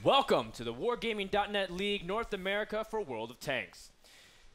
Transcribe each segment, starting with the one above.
Welcome to the Wargaming.net League North America for World of Tanks.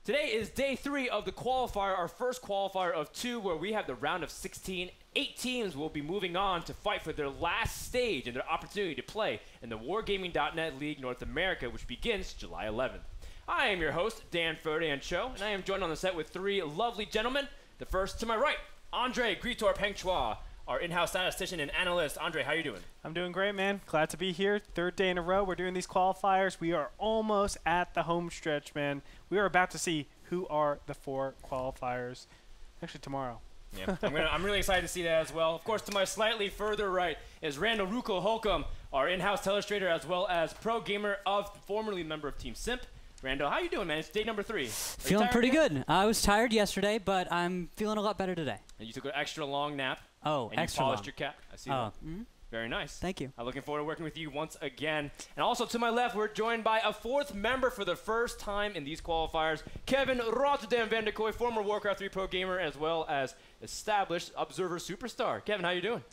Today is day 3 of the qualifier, our first qualifier of 2, where we have the round of 16. 8 teams will be moving on to fight for their last stage and their opportunity to play in the Wargaming.net League North America, which begins July 11th. I am your host, Dan Ferdinand-Cho, and I am joined on the set with 3 lovely gentlemen. The first to my right, Andre Gritorp Hengchua, our in-house statistician and analyst. Andre, how you doing? I'm doing great, man. Glad to be here. 3rd day in a row. We're doing these qualifiers. We are almost at the home stretch, man. We are about to see who are the 4 qualifiers. Actually, tomorrow. Yeah, I'm really excited to see that as well. Of course, to my slightly further right is Randall Ruko Holcomb, our in-house telestrator as well as pro gamer formerly member of Team Simp. Randall, how you doing, man? It's day number 3. Feeling pretty good. I was tired yesterday, but I'm feeling a lot better today. And you took an extra long nap. Oh, and extra you polished long. your cap. I see that. Very nice. Thank you. I'm looking forward to working with you once again. And also to my left, we're joined by a 4th member for the first time in these qualifiers, Kevin Rotterdam van der Kooi, former Warcraft 3 pro gamer as well as established Observer superstar. Kevin, how you doing?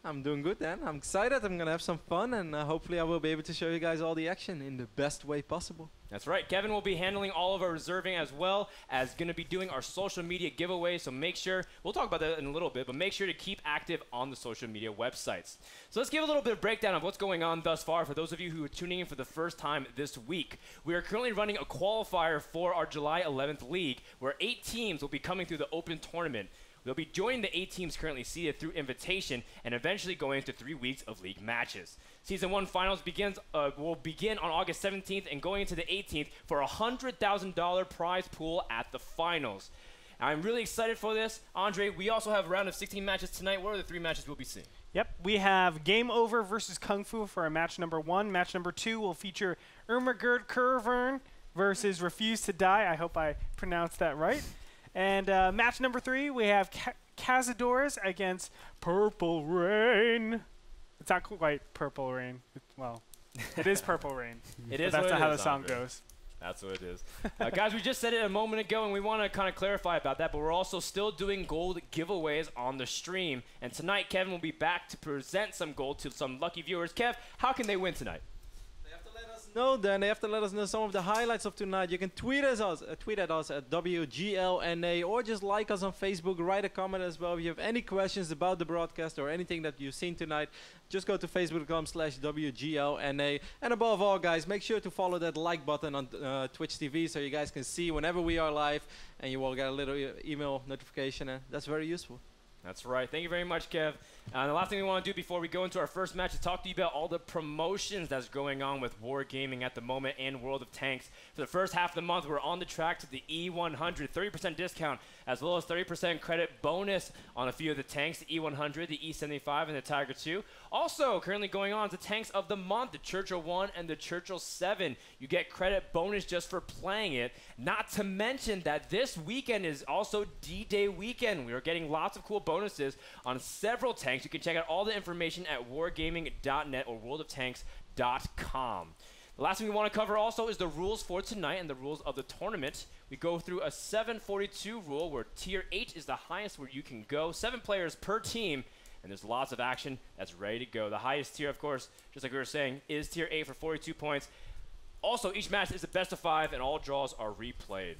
I'm doing good, Dan. I'm excited. I'm going to have some fun, and hopefully I will be able to show you guys all the action in the best way possible. That's right. Kevin will be handling all of our reserving as well as going to be doing our social media giveaways. So make sure, we'll talk about that in a little bit, but make sure to keep active on the social media websites. So let's give a little bit of breakdown of what's going on thus far for those of you who are tuning in for the first time this week. We are currently running a qualifier for our July 11th league where 8 teams will be coming through the open tournament. They'll be joining the 8 teams currently seeded through invitation and eventually going into 3 weeks of league matches. Season 1 finals will begin on August 17th and going into the 18th for a $100,000 prize pool at the finals. I'm really excited for this. Andre, we also have a round of 16 matches tonight. What are the 3 matches we'll be seeing? Yep, we have Game Over versus Kung Fu for our match number 1. Match number 2 will feature Ermagerd Curvern versus Refuse to Die. I hope I pronounced that right. And match number 3, we have Cazadores against Purple Rain. It's not quite Purple Rain. Well, it is Purple Rain. It is. That's what how it the is, song Andre. goes. That's what it is. Guys, we just said it a moment ago, and we want to kind of clarify about that, but we're also still doing gold giveaways on the stream. And tonight, Kevin will be back to present some gold to some lucky viewers. Kev, how can they win tonight? No, Dan, they have to let us know some of the highlights of tonight. You can tweet at us at WGLNA, or just like us on Facebook, write a comment as well. If you have any questions about the broadcast or anything that you've seen tonight, just go to facebook.com/WGLNA. And above all, guys, make sure to follow that like button on Twitch TV so you guys can see whenever we are live, and you will get a little email notification, and that's very useful. That's right. Thank you very much, Kev. And the last thing we want to do before we go into our first match is talk to you about all the promotions that's going on with Wargaming at the moment and World of Tanks. For the first half of the month, we're on the track to the E100, 30% discount, as well as 30% credit bonus on a few of the tanks, the E100, the E75, and the Tiger II. Also, currently going on is the tanks of the month, the Churchill 1 and the Churchill 7. You get credit bonus just for playing it. Not to mention that this weekend is also D-Day weekend. We are getting lots of cool bonuses on several tanks. You can check out all the information at wargaming.net or worldoftanks.com. The last thing we want to cover also is the rules for tonight and the rules of the tournament. We go through a 742 rule where Tier 8 is the highest where you can go. 7 players per team, and there's lots of action that's ready to go. The highest tier, of course, just like we were saying, is Tier 8 for 42 points. Also, each match is a best of 5, and all draws are replayed.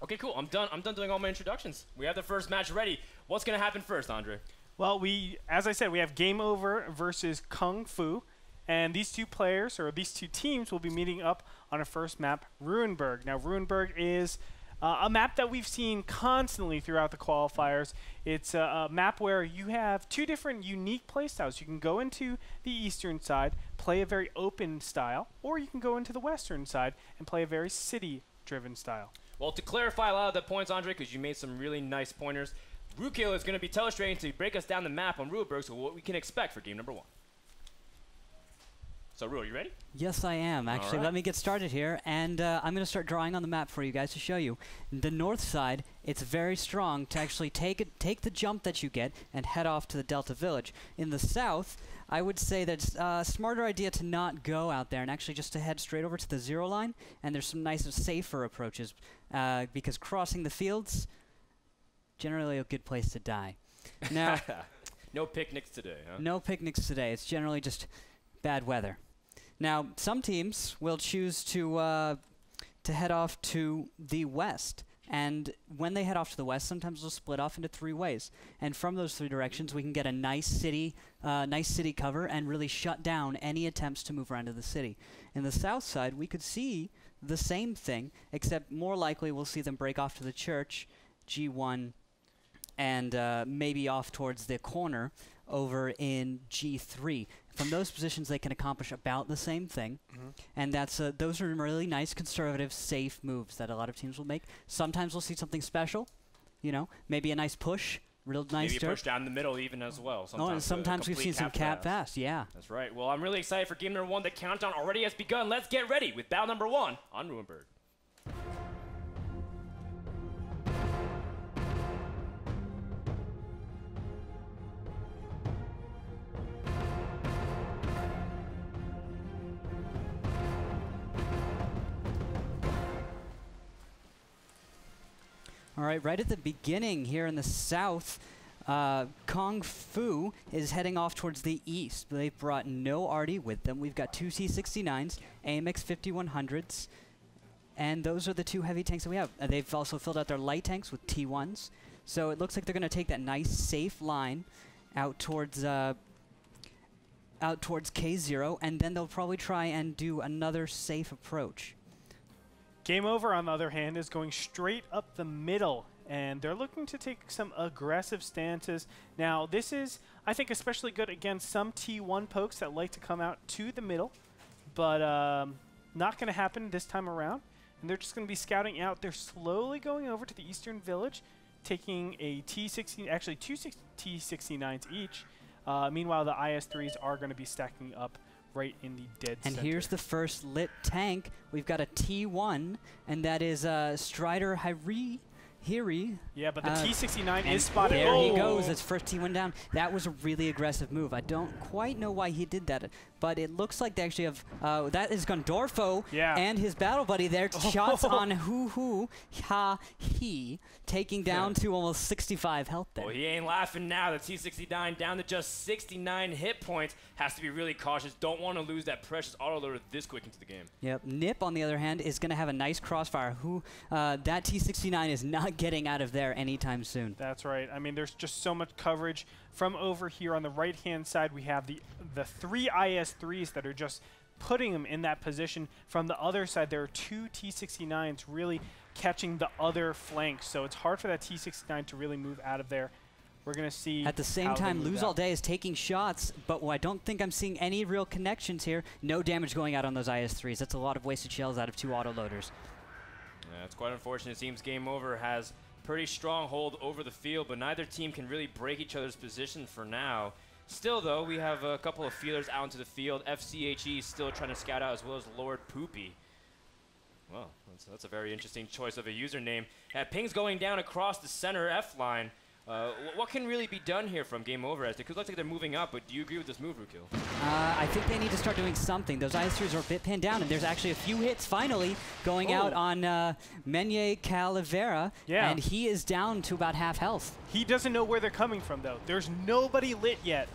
Okay, cool. I'm done doing all my introductions. We have the first match ready. What's going to happen first, Andre? Well, as I said, we have Game Over versus Kung Fu. And these 2 players, or these 2 teams, will be meeting up on a first map, Ruinberg. Now, Ruinberg is a map that we've seen constantly throughout the qualifiers. It's a map where you have 2 different unique playstyles. You can go into the eastern side, play a very open style, or you can go into the western side and play a very city-driven style. Well, to clarify a lot of the points, Andre, because you made some really nice pointers, Rukil is going to be telestrating to break us down the map on Ruinberg, so what we can expect for game number 1. So, Ru, are you ready? Yes, I am. Actually, let me get started here, and I'm going to start drawing on the map for you guys to show you. The north side, it's very strong to actually take the jump that you get and head off to the Delta Village. In the south, I would say that it's a smarter idea to not go out there and actually just to head straight over to the 0 line, and there's some nice safer approaches because crossing the fields, generally a good place to die. Now, no picnics today, huh? No picnics today. It's generally just bad weather. Now, some teams will choose to head off to the west. And when they head off to the west, sometimes they'll split off into 3 ways. And from those 3 directions, we can get a nice city cover and really shut down any attempts to move around to the city. In the south side, we could see the same thing, except more likely we'll see them break off to the church, G1, and maybe off towards the corner over in G3. From those positions, they can accomplish about the same thing, and that's those are really nice, conservative, safe moves that a lot of teams will make. Sometimes we'll see something special, you know, maybe a nice push, real nice maybe a push down the middle even as well. Sometimes and sometimes we've seen some cap fast, yeah. That's right. Well, I'm really excited for game number 1. The countdown already has begun. Let's get ready with battle number 1 on Ruinberg. All right, right at the beginning here in the south, Kung Fu is heading off towards the east. They've brought no arty with them. We've got 2 T-69s, AMX 5100s, and those are the 2 heavy tanks that we have. They've also filled out their light tanks with T1s. So it looks like they're going to take that nice, safe line out towards K0, and then they'll probably try and do another safe approach. Game Over, on the other hand, is going straight up the middle, and they're looking to take some aggressive stances. Now, this is, I think, especially good against some T1 pokes that like to come out to the middle, but not going to happen this time around. And they're just going to be scouting out. They're slowly going over to the eastern village, taking a T-16, actually 2 T-69s each. Meanwhile, the IS-3s are going to be stacking up right in the dead center. And here's the first lit tank. We've got a T1, and that is Strider Hiri. Yeah, but the T-69 is spotted. There he goes. That's first T1 down. That was a really aggressive move. I don't quite know why he did that, but it looks like they actually have. That is Gondorfo and his battle buddy there. Shots on He, taking down to almost 65 health there. Well, he ain't laughing now. The T-69 down to just 69 hit points. Has to be really cautious. Don't want to lose that precious autoloader this quick into the game. Yep. Nip, on the other hand, is going to have a nice crossfire. That T-69 is not getting out of there anytime soon. That's right. I mean, there's just so much coverage. From over here on the right-hand side, we have the 3 IS-3s that are just putting them in that position. From the other side, there are 2 T-69s really catching the other flank. So it's hard for that T-69 to really move out of there. We're going to see. At the same time, Lose All Day is taking shots, but I don't think I'm seeing any real connections here. No damage going out on those IS-3s. That's a lot of wasted shells out of 2 autoloaders. Yeah, it's quite unfortunate. It seems Game Over has pretty strong hold over the field, but neither team can really break each other's position for now. Still, though, we have a couple of feelers out into the field. FCHE still trying to scout out, as well as Lord Poopy. Well, that's a very interesting choice of a username. Ping's going down across the center F line. What can really be done here from Game Over? As it could look like they're moving up, but do you agree with this move, Rukil? I think they need to start doing something. Those IS-3s are a bit pinned down, and there's actually a few hits finally going out on Menye Calavera, and he is down to about half health. He doesn't know where they're coming from, though. There's nobody lit yet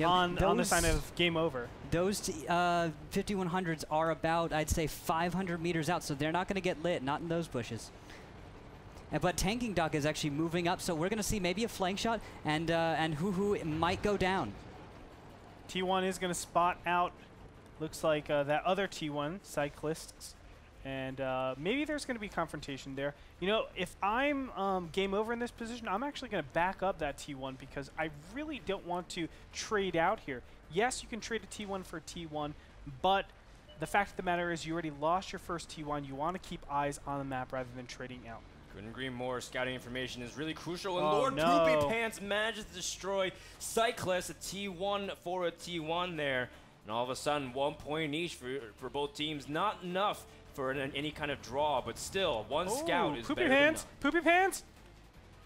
on the side of Game Over. Those 5100s are about, I'd say, 500 meters out, so they're not going to get lit, not in those bushes. But Tanking Duck is actually moving up, so we're going to see maybe a flank shot, and Hoo might go down. T1 is going to spot out, looks like that other T1, Cyclists, and maybe there's going to be confrontation there. You know, if I'm Game Over in this position, I'm actually going to back up that T1 because I really don't want to trade out here. Yes, you can trade a T1 for a T1, but the fact of the matter is you already lost your first T1. You want to keep eyes on the map rather than trading out. Couldn't agree more. Scouting information is really crucial. And Lord Poopy Pants manages to destroy Cyclist, a T1 for a T1 there. And all of a sudden, 1 point each for both teams. Not enough for any kind of draw, but still, one scout is better than none. Poopy Pants!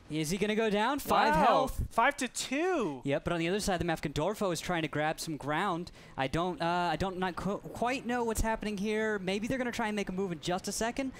Is he going to go down? 5 health. 5 to 2. Yep, but on the other side, the Mafkandorfo is trying to grab some ground. I don't not quite know what's happening here. Maybe they're going to try and make a move in just a second.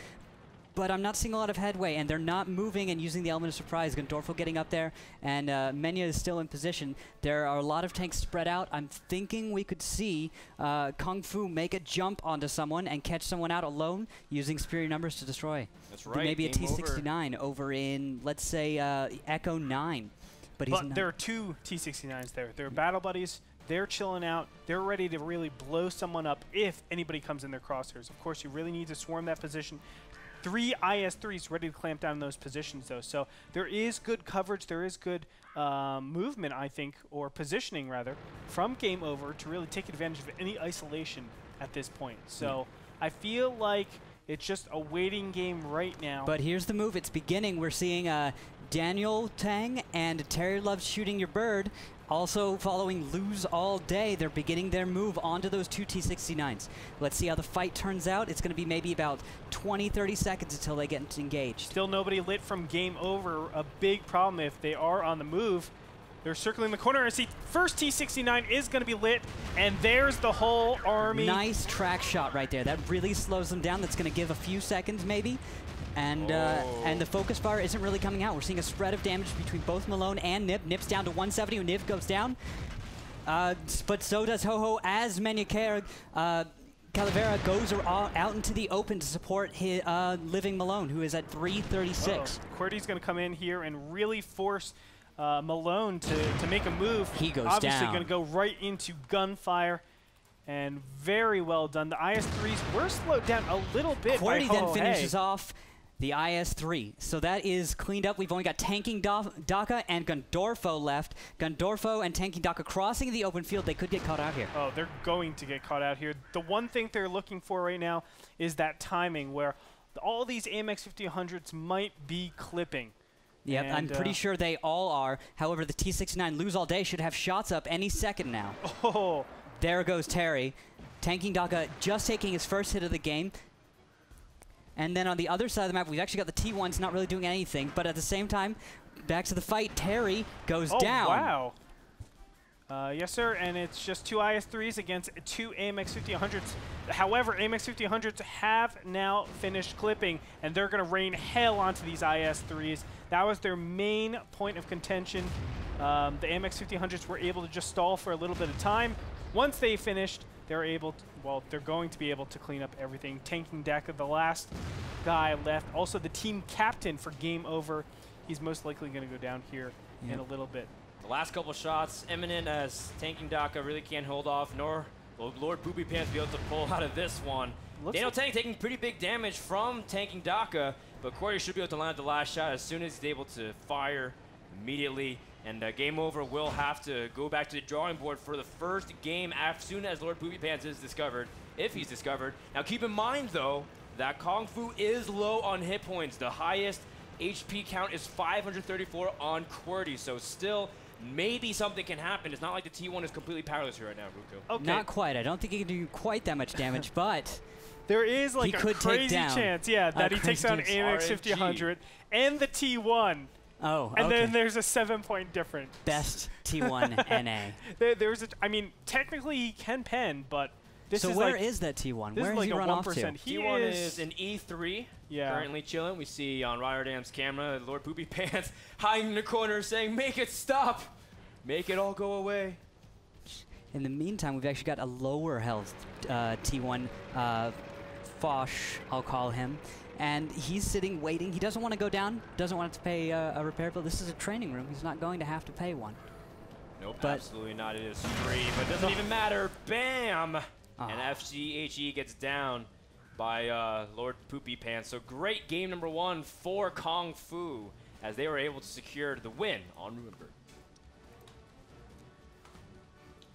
but I'm not seeing a lot of headway, and they're not moving and using the element of surprise. Gondorfo getting up there, and Menya is still in position. There are a lot of tanks spread out. I'm thinking we could see Kung Fu make a jump onto someone and catch someone out alone using superior numbers to destroy. That's right. Maybe a T69 over in, let's say, Echo 9. But there are two T69s there. They're battle buddies. They're chilling out. They're ready to really blow someone up if anybody comes in their crosshairs. Of course, you really need to swarm that position. 3 IS-3s ready to clamp down those positions, though. So there is good coverage. There is good movement, I think, or positioning, rather, from Game Over to really take advantage of any isolation at this point. So I feel like it's just a waiting game right now. But here's the move. It's beginning. We're seeing Daniel Tang and Terry Loves Shooting Your Bird also following Lose All Day. They're beginning their move onto those 2 T69s. Let's see how the fight turns out. It's going to be maybe about 20-30 seconds until they get engaged. Still nobody lit from Game Over. A big problem if they are on the move. They're circling the corner, and see first T69 is going to be lit, and there's the whole army. Nice track shot right there. That really slows them down. That's going to give a few seconds maybe. And the focus fire isn't really coming out. We're seeing a spread of damage between both Malone and Nip. Nip's down to 170 when Nip goes down. But so does Ho-Ho as Menyakera. Calavera goes out into the open to support his, Living Malone, who is at 336. QWERTY's going to come in here and really force Malone to make a move. He goes Obviously down. going to go right into gunfire. And very well done. The IS-3s were slowed down a little bit by QWERTY then Ho-Ho finishes off the IS-3. So that is cleaned up. We've only got Tanking Daka and Gondorfo left. Gondorfo and Tanking Daka crossing the open field. They could get caught out here. Oh, they're going to get caught out here. The one thing they're looking for right now is that timing where all these AMX 50-100s might be clipping. Yep, and I'm pretty sure they all are. However, the T-69 Lose All Day should have shots up any second now. Oh. There goes Terry. Tanking Daka just taking his first hit of the game. And then on the other side of the map, we've actually got the T1s not really doing anything. But at the same time, back to the fight, Terry goes down. Oh, wow. Yes, sir, and it's just 2 IS-3s against 2 AMX 50-100s. However, AMX 50-100s have now finished clipping, and they're going to rain hell onto these IS-3s. That was their main point of contention. The AMX 50-100s were able to just stall for a little bit of time. Once they finished, they're able to, well, they're going to be able to clean up everything. Tanking Daka, the last guy left. Also, the team captain for Game Over. He's most likely going to go down here in a little bit. The last couple shots imminent as Tanking Daka really can't hold off, nor will Lord Poopy Pants be able to pull out of this one. Daniel Tang taking pretty big damage from Tanking Daka, but QWERTY should be able to land the last shot as soon as he's able to fire immediately. And Game Over will have to go back to the drawing board for the first game as soon as Lord Poopy Pants is discovered, if he's discovered. Now keep in mind, though, that Kung Fu is low on hit points. The highest HP count is 534 on QWERTY, so still maybe something can happen. It's not like the T1 is completely powerless here right now, Ruko. Okay. Not quite. I don't think he can do quite that much damage, but there is like a crazy chance, that he takes down AMX 50-100 and the T1. Oh, and then there's a 7-point difference. Best T1 NA. I mean, technically he can pen, but this so is where is that T1? This Where is is like he a run 1%. off to? T1 is an E3, currently chilling. We see on Rotterdam's camera, Lord Poopy Pants hiding in the corner saying, "Make it stop! Make it all go away." In the meantime, we've actually got a lower health T1, Foch, I'll call him. And he's sitting waiting. He doesn't want to go down, doesn't want to pay a repair bill. This is a training room. He's not going to have to pay one. Nope, absolutely not. It is free, but it doesn't even matter. Bam! And FCHE gets down by Lord Poopy Pants. So great game number 1 for Kung Fu as they were able to secure the win on Ruinberg.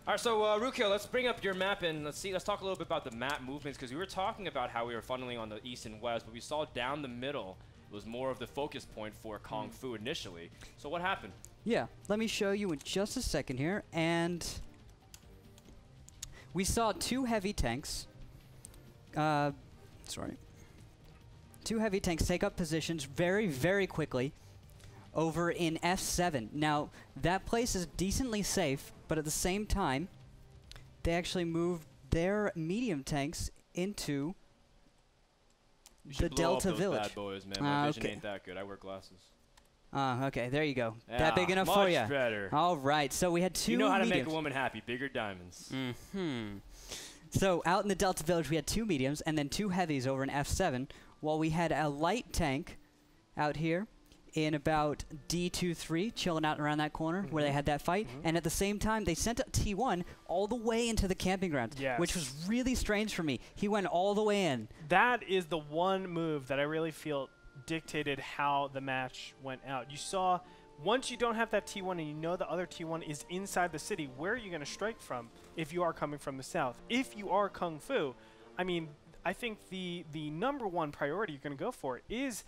All right, so Rukio, let's bring up your map and let's talk a little bit about the map movements, because we were talking about how we were funneling on the east and west, but we saw down the middle was more of the focus point for Kung Fu initially. So what happened? Yeah, let me show you in just a second here. And we saw 2 heavy tanks. 2 heavy tanks take up positions very, very quickly over in F7. Now, that place is decently safe, but at the same time, they actually moved their medium tanks into the Delta those Village. Bad boys, man. My vision ain't that good. I wear glasses. Okay, there you go. Yeah, that big enough for you? Much better. All right, so we had two You know how to mediums. make a woman happy. Bigger diamonds. So out in the Delta Village, we had 2 mediums and then 2 heavies over in F7, while we had a light tank out here in about D23, chilling out around that corner where they had that fight. And at the same time, they sent a T1 all the way into the camping grounds, which was really strange for me. He went all the way in. That is the one move that I really feel dictated how the match went out. You saw, once you don't have that T1 and you know the other T1 is inside the city, where are you going to strike from if you are coming from the south? If you are Kung Fu, I mean, I think the number one priority you're going to go for is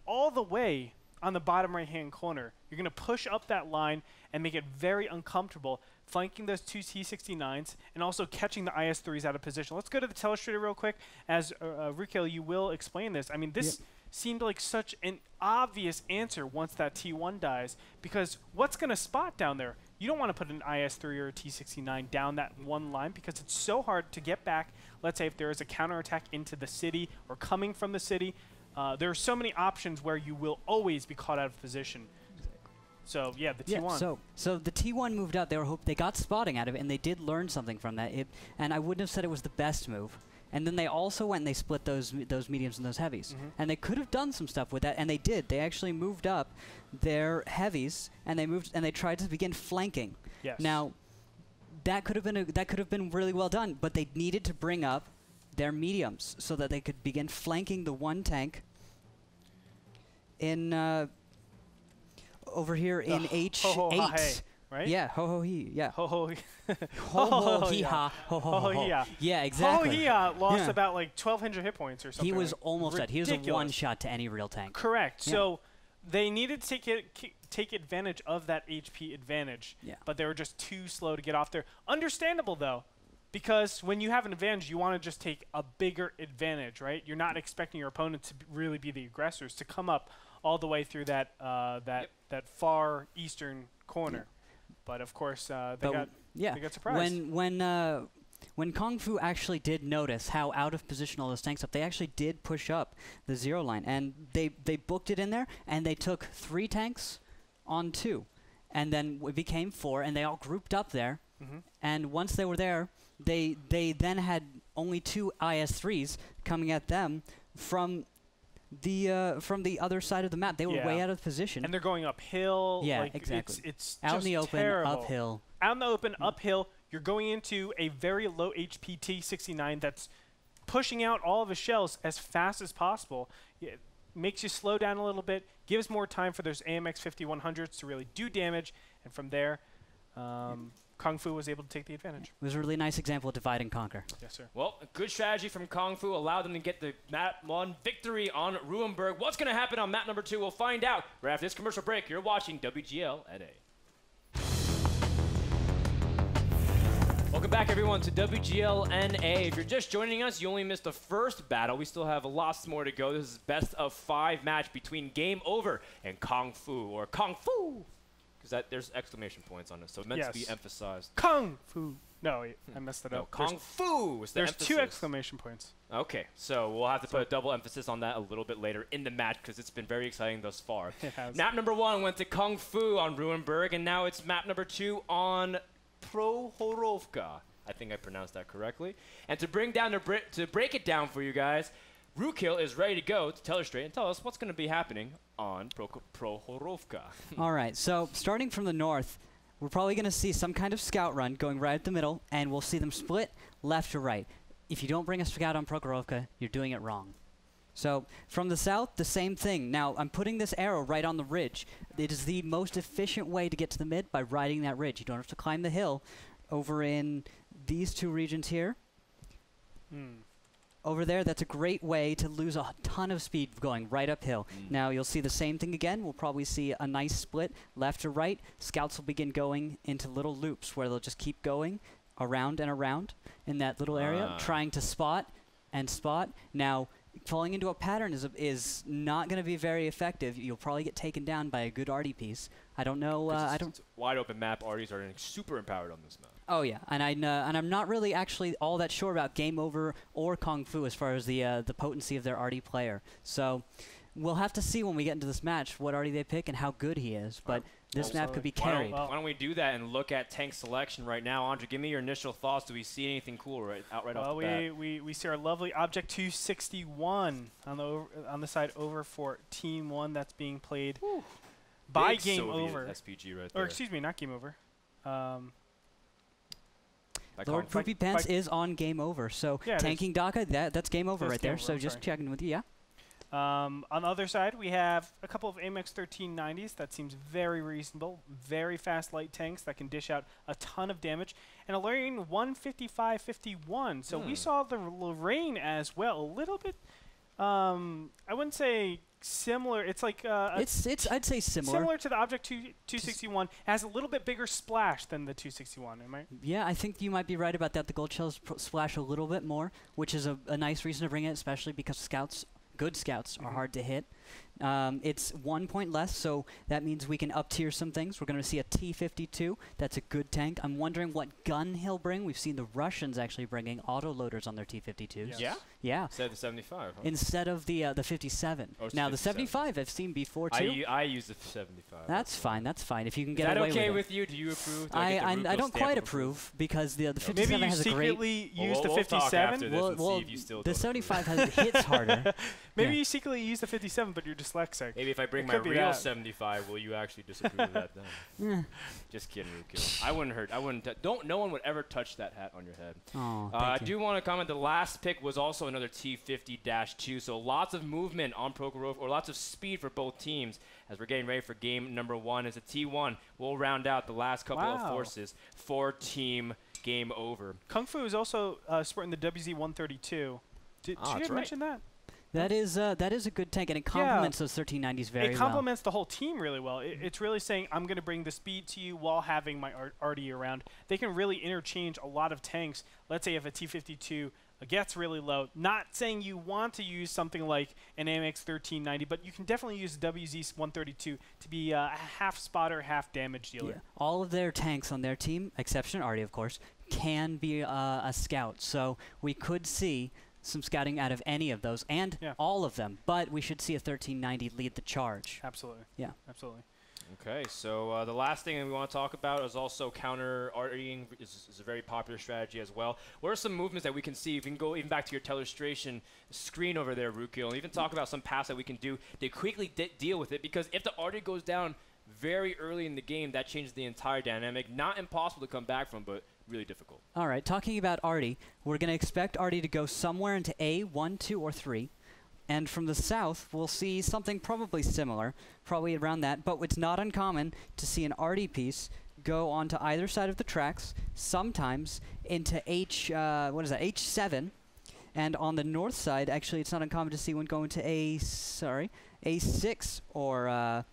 all the way on the bottom right-hand corner. You're going to push up that line and make it very uncomfortable, flanking those 2 T-69s and also catching the IS-3s out of position. Let's go to the telestrator real quick. As Rukil, you will explain this. I mean, this seemed like such an obvious answer once that T1 dies, because what's going to spot down there? You don't want to put an IS-3 or a T-69 down that one line because it's so hard to get back. Let's say if there is a counterattack into the city or coming from the city, there are so many options where you will always be caught out of position. So yeah, the T1. So the T1 moved out. They got spotting out of it, and they did learn something from that. And I wouldn't have said it was the best move. And then they also went and they split those mediums and those heavies. And they could have done some stuff with that, and they did. They actually moved up their heavies, and they tried to begin flanking. Yes. Now, that could have been really well done, but they needed to bring up their mediums so that they could begin flanking the one tank in over here in H8. Right? Yeah, ho ho he. Yeah. Ho ho. Ho ho he ha. Ho ho ho. Yeah, exactly. Ho he lost about like 1,200 hit points or something. He was almost dead. He was a one-shot to any real tank. Correct. Yeah. So they needed to take advantage of that HP advantage, but they were just too slow to get off there. Understandable, though, because when you have an advantage, you want to just take a bigger advantage, right? You're not expecting your opponent to really be the aggressors, to come up all the way through that that far eastern corner. But of course, they got surprised. When Kung Fu actually did notice how out of position all those tanks up, they actually did push up the 0 line, and they booked it in there, and they took 3 tanks on 2, and then it became 4, and they all grouped up there. And once they were there, they then had only 2 IS-3s coming at them from the other side of the map. They were way out of position. And they're going uphill. Yeah, like exactly. It's out just in the open, terrible. uphill. Out in the open, uphill. You're going into a very low HP T-69 that's pushing out all of his shells as fast as possible. It makes you slow down a little bit, gives more time for those AMX 5100s to really do damage, and from there, Kung Fu was able to take the advantage. It was a really nice example of divide and conquer. Yes, sir. Well, a good strategy from Kung Fu allowed them to get the map 1 victory on Ruinberg. What's going to happen on map number 2? We'll find out right after this commercial break. You're watching WGLNA. Welcome back, everyone, to WGLNA. If you're just joining us, you only missed the first battle. We still have lots more to go. This is best of 5 match between Game Over and Kung Fu, or Kung Fu. Because there's exclamation points on it, so it meant to be emphasized. Kung Fu. No, I messed it up. Kung Fu was the There's emphasis. 2 exclamation points. Okay, so we'll have to put a double emphasis on that a little bit later in the match because it's been very exciting thus far. It has. Map number 1 went to Kung Fu on Ruinberg, and now it's map number 2 on Prohorovka. I think I pronounced that correctly. And to break it down for you guys, Rukil is ready to go to tell us straight and tell us what's going to be happening on Prohorovka. All right, so starting from the north, we're probably going to see some kind of scout run going right at the middle, and we'll see them split left to right. If you don't bring a scout on Prohorovka, you're doing it wrong. So from the south, the same thing. Now, I'm putting this arrow right on the ridge. It is the most efficient way to get to the mid by riding that ridge. You don't have to climb the hill. Over in these 2 regions here, over there, that's a great way to lose a ton of speed going right uphill. Now, you'll see the same thing again. We'll probably see a nice split left to right. Scouts will begin going into little loops where they'll just keep going around and around in that little area, trying to spot and spot. Now, falling into a pattern is not going to be very effective. You'll probably get taken down by a good arty piece. I don't know. It's a wide open map. Arties are super empowered on this map. Oh yeah, and I'm not really actually all that sure about Game Over or Kung Fu as far as the potency of their arty player. So we'll have to see when we get into this match what arty they pick and how good he is. But this map could be carried. Why don't we do that and look at tank selection right now? Andre, give me your initial thoughts. Do we see anything cool right off the bat? We see our lovely Object 261 on the side over for Team 1 that's being played by Big Game Soviet Over. SPG right there. Or excuse me, not Game Over. Lord Poopy Pants is on Game Over, so tanking Daka, that's Game Over right there. So just checking with you, yeah. On the other side, we have a couple of AMX 1390s. That seems very reasonable. Very fast light tanks that can dish out a ton of damage. And a Lorraine 155-51. So we saw the Lorraine as well. A little bit, I wouldn't say similar. It's like I'd say similar. Similar to the Object 261. It has a little bit bigger splash than the 261. Am I? Yeah, I think you might be right about that. The gold shells splash a little bit more, which is a nice reason to bring it, especially because good scouts are hard to hit. It's 1 point less, so that means we can up-tier some things. We're going to see a T-52. That's a good tank. I'm wondering what gun he'll bring. We've seen the Russians actually bringing auto-loaders on their T-52s. Yeah? Yeah. Instead of the 75, huh? Instead of the 57. Oh, now, the 75 I've seen before, too. I use the 75. That's fine. That's fine. If you can get away with it. Is that okay with you? Do you approve? I don't quite approve because the 57 has a great... Maybe you secretly use the 57? Well, the 75 hits harder. Maybe you secretly use the 57, but you're dyslexic. Maybe if I bring my real 75, will you actually disapprove of that then? Just kidding, Rukil. I wouldn't hurt. No one would ever touch that hat on your head. Oh, I do want to comment, the last pick was also another T50-2, so lots of movement on Prokhorov, or lots of speed for both teams as we're getting ready for game number 1. As a T1, we'll round out the last couple of forces for Team Game Over. Kung Fu is also sporting the WZ-132. Did you mention that? That is a good tank, and it complements those 1390s very well. It complements the whole team really well. It's really saying, I'm going to bring the speed to you while having my arty around. They can really interchange a lot of tanks. Let's say if a T-52 gets really low, not saying you want to use something like an AMX 1390, but you can definitely use WZ-132 to be a half spotter, half damage dealer. Yeah. All of their tanks on their team, exception arty, of course, can be a scout. So we could see some scouting out of any of those, and all of them, but we should see a 1390 lead the charge. Absolutely. Yeah. Absolutely. Okay, so the last thing we want to talk about is also counter-artying is a very popular strategy as well. What are some movements that we can see? If we can go even back to your telestration screen over there, Rukil, and even talk about some paths that we can do to quickly deal with it, because if the arty goes down very early in the game, that changes the entire dynamic. Not impossible to come back from, but really difficult. All right, talking about arty, we're going to expect arty to go somewhere into A, 1, 2, or 3. And from the south, we'll see something probably similar, probably around that. But it's not uncommon to see an arty piece go onto either side of the tracks, sometimes into H7. And on the north side, actually, it's not uncommon to see one go into A6 or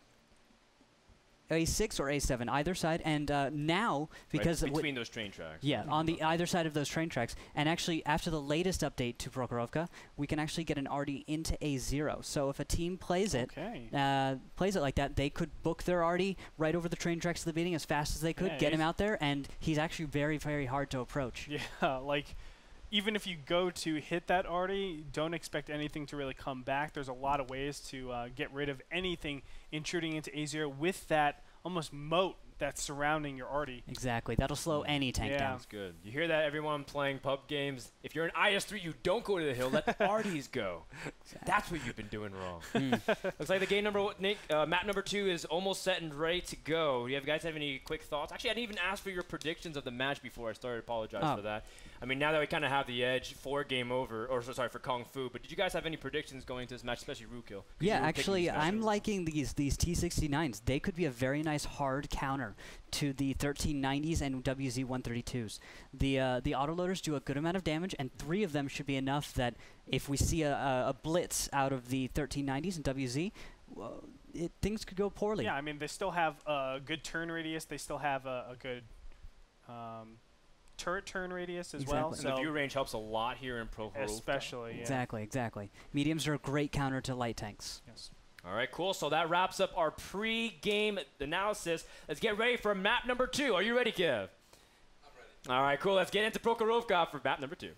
A6 or A7, either side, and now, because... Right between those train tracks. Yeah, on the either side of those train tracks. And actually, after the latest update to Prokhorovka, we can actually get an arty into A0. So if a team plays it like that, they could book their arty right over the train tracks at the beginning as fast as they could, get him out there, and he's actually very, very hard to approach. Yeah, like... Even if you go to hit that arty, don't expect anything to really come back. There's a lot of ways to get rid of anything intruding into A0 with that almost moat that's surrounding your arty. Exactly. That'll slow any tank down. That's good. You hear that, everyone playing pub games? If you're an IS-3, you don't go to the hill. Let the arties go. That's what you've been doing wrong. Looks like the game map number 2 is almost set and ready to go. Do you guys have any quick thoughts? Actually, I didn't even ask for your predictions of the match before I started. Apologize for that. I mean, now that we kind of have the edge for Game Over, or sorry, for Kung Fu, but did you guys have any predictions going into this match, especially Rukil? Yeah, actually, I'm liking these T69s. They could be a very nice hard counter to the 1390s and WZ-132s. The autoloaders do a good amount of damage, and 3 of them should be enough that if we see a blitz out of the 1390s and WZ, things could go poorly. Yeah, I mean, they still have a good turn radius. They still have a good... turret turn radius as well. And the view range helps a lot here in Prokhorovka. Especially, Exactly. Mediums are a great counter to light tanks. Yes. All right, cool. So that wraps up our pre-game analysis. Let's get ready for map number 2. Are you ready, Kev? All right, cool. Let's get into Prokhorovka for map number 2.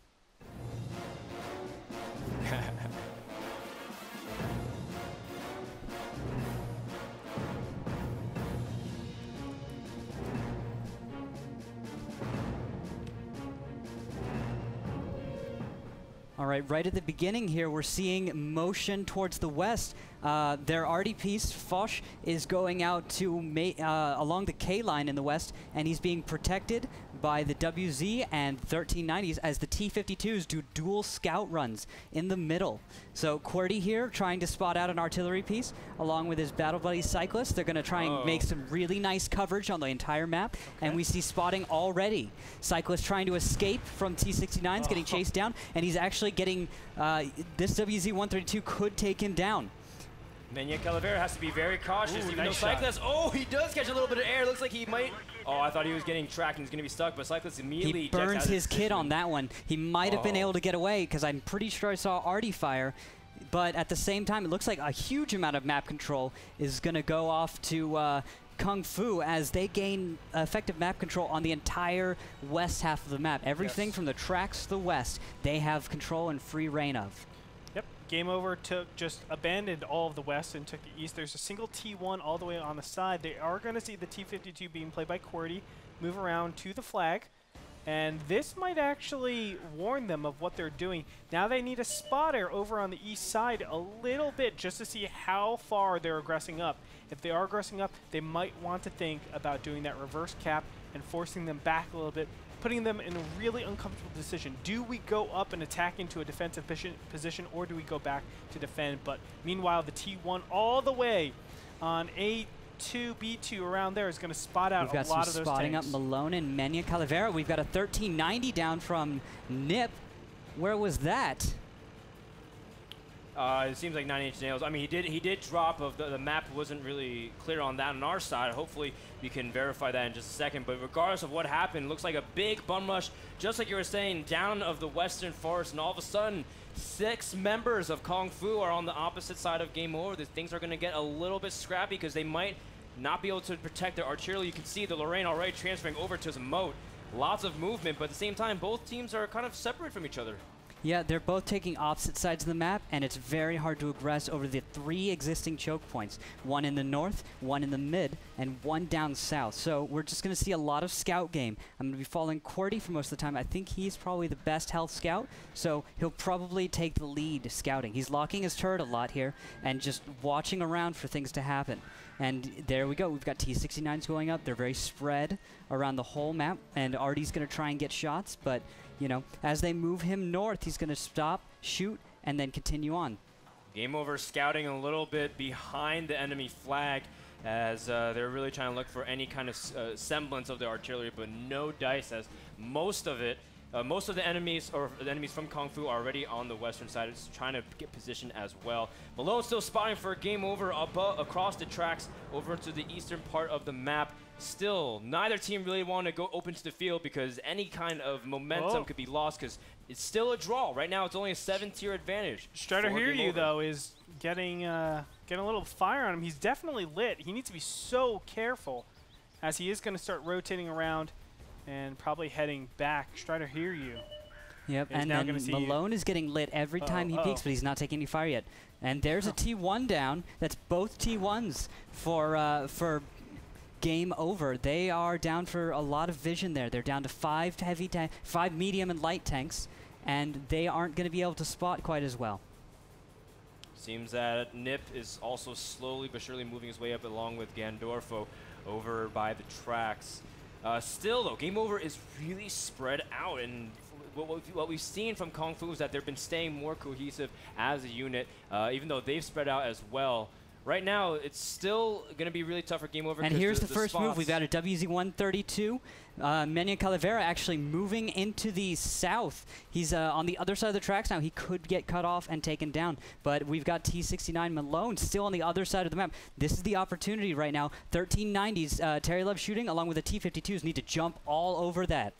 All right at the beginning here, we're seeing motion towards the west. Their RDPs, Foch, is going out to along the K line in the west, and he's being protected by the WZ and 1390s as the T-52s do dual scout runs in the middle. So QWERTY here trying to spot out an artillery piece along with his battle buddy Cyclist. They're going to try and make some really nice coverage on the entire map, and we see spotting already. Cyclist trying to escape from T-69s, getting chased down, and he's actually getting, this WZ-132 could take him down. Menya Calavera has to be very cautious, even nice though Cyclist, he does catch a little bit of air. Looks like he might, I thought he was getting tracked and he's going to be stuck, but Cyclist immediately He burns his kit on that one. He might have been able to get away, because I'm pretty sure I saw Artie fire, but at the same time, it looks like a huge amount of map control is going to go off to Kung Fu as they gain effective map control on the entire west half of the map. Everything from the tracks to the west, they have control and free reign of. Yep, Game Over just abandoned all of the west and took the east. There's a single T1 all the way on the side. They are going to see the T-52 being played by QWERTY move around to the flag, and this might actually warn them of what they're doing. Now they need a spotter over on the east side a little bit just to see how far they're aggressing up. If they are aggressing up, they might want to think about doing that reverse cap and forcing them back a little bit, putting them in a really uncomfortable decision. Do we go up and attack into a defensive position, or do we go back to defend? But meanwhile, the T1 all the way on A2, B2 around there is going to spot out a lot of those tanks. We've got some spotting up Malone and Menya Calavera. We've got a 1390 down from Nip. Where was that? It seems like 9 Inch Nails. I mean, he did drop. The map wasn't really clear on that on our side. Hopefully, we can verify that in just a second. But regardless of what happened, it looks like a big bum rush, just like you were saying, down of the Western Forest. And all of a sudden, 6 members of Kung Fu are on the opposite side of Game Over. Things are going to get a little bit scrappy because they might not be able to protect their artillery. You can see the Lorraine already transferring over to some moat. Lots of movement, but at the same time, both teams are kind of separate from each other. Yeah, they're both taking opposite sides of the map, and it's very hard to aggress over the 3 existing choke points. One in the north, one in the mid, and one down south. So we're just going to see a lot of scout game. I'm going to be following QWERTY for most of the time. I think he's probably the best health scout, so he'll probably take the lead scouting. He's locking his turret a lot here and just watching around for things to happen. And there we go. We've got T-69s going up. They're very spread around the whole map, and Artie's going to try and get shots, but you know, as they move him north, he's going to stop, shoot, and then continue on. Game Over scouting a little bit behind the enemy flag as they're really trying to look for any kind of semblance of the artillery, but no dice as most of the enemies, or the enemies from Kung Fu, are already on the western side, just trying to get position as well. Malone still spotting for Game Over across the tracks over into the eastern part of the map. Still, neither team really want to go open to the field because any kind of momentum could be lost because it's still a draw. Right now, it's only a 7-tier advantage. Strider Hear You, though, is getting a little fire on him. He's definitely lit. He needs to be so careful as he is going to start rotating around and probably heading back. Strider Hear You. Yep, and then Malone is getting lit every time he peeks, but he's not taking any fire yet. And there's a T1 down. That's both T1s for Game Over. They are down for a lot of vision there. They're down to 5 medium and light tanks, and they aren't going to be able to spot quite as well. Seems that Nip is also slowly but surely moving his way up along with Gandorfo over by the tracks. Still, though, Game Over is really spread out, and what we've seen from Kung Fu is that they've been staying more cohesive as a unit, even though they've spread out as well. Right now, it's still going to be really tough for Game Over. And here's the first move. We've got a WZ-132. Menya Calavera actually moving into the south. He's on the other side of the tracks now. He could get cut off and taken down. But we've got T-69 Malone still on the other side of the map. This is the opportunity right now. 1390s, Terry Love shooting along with the T-52s need to jump all over that.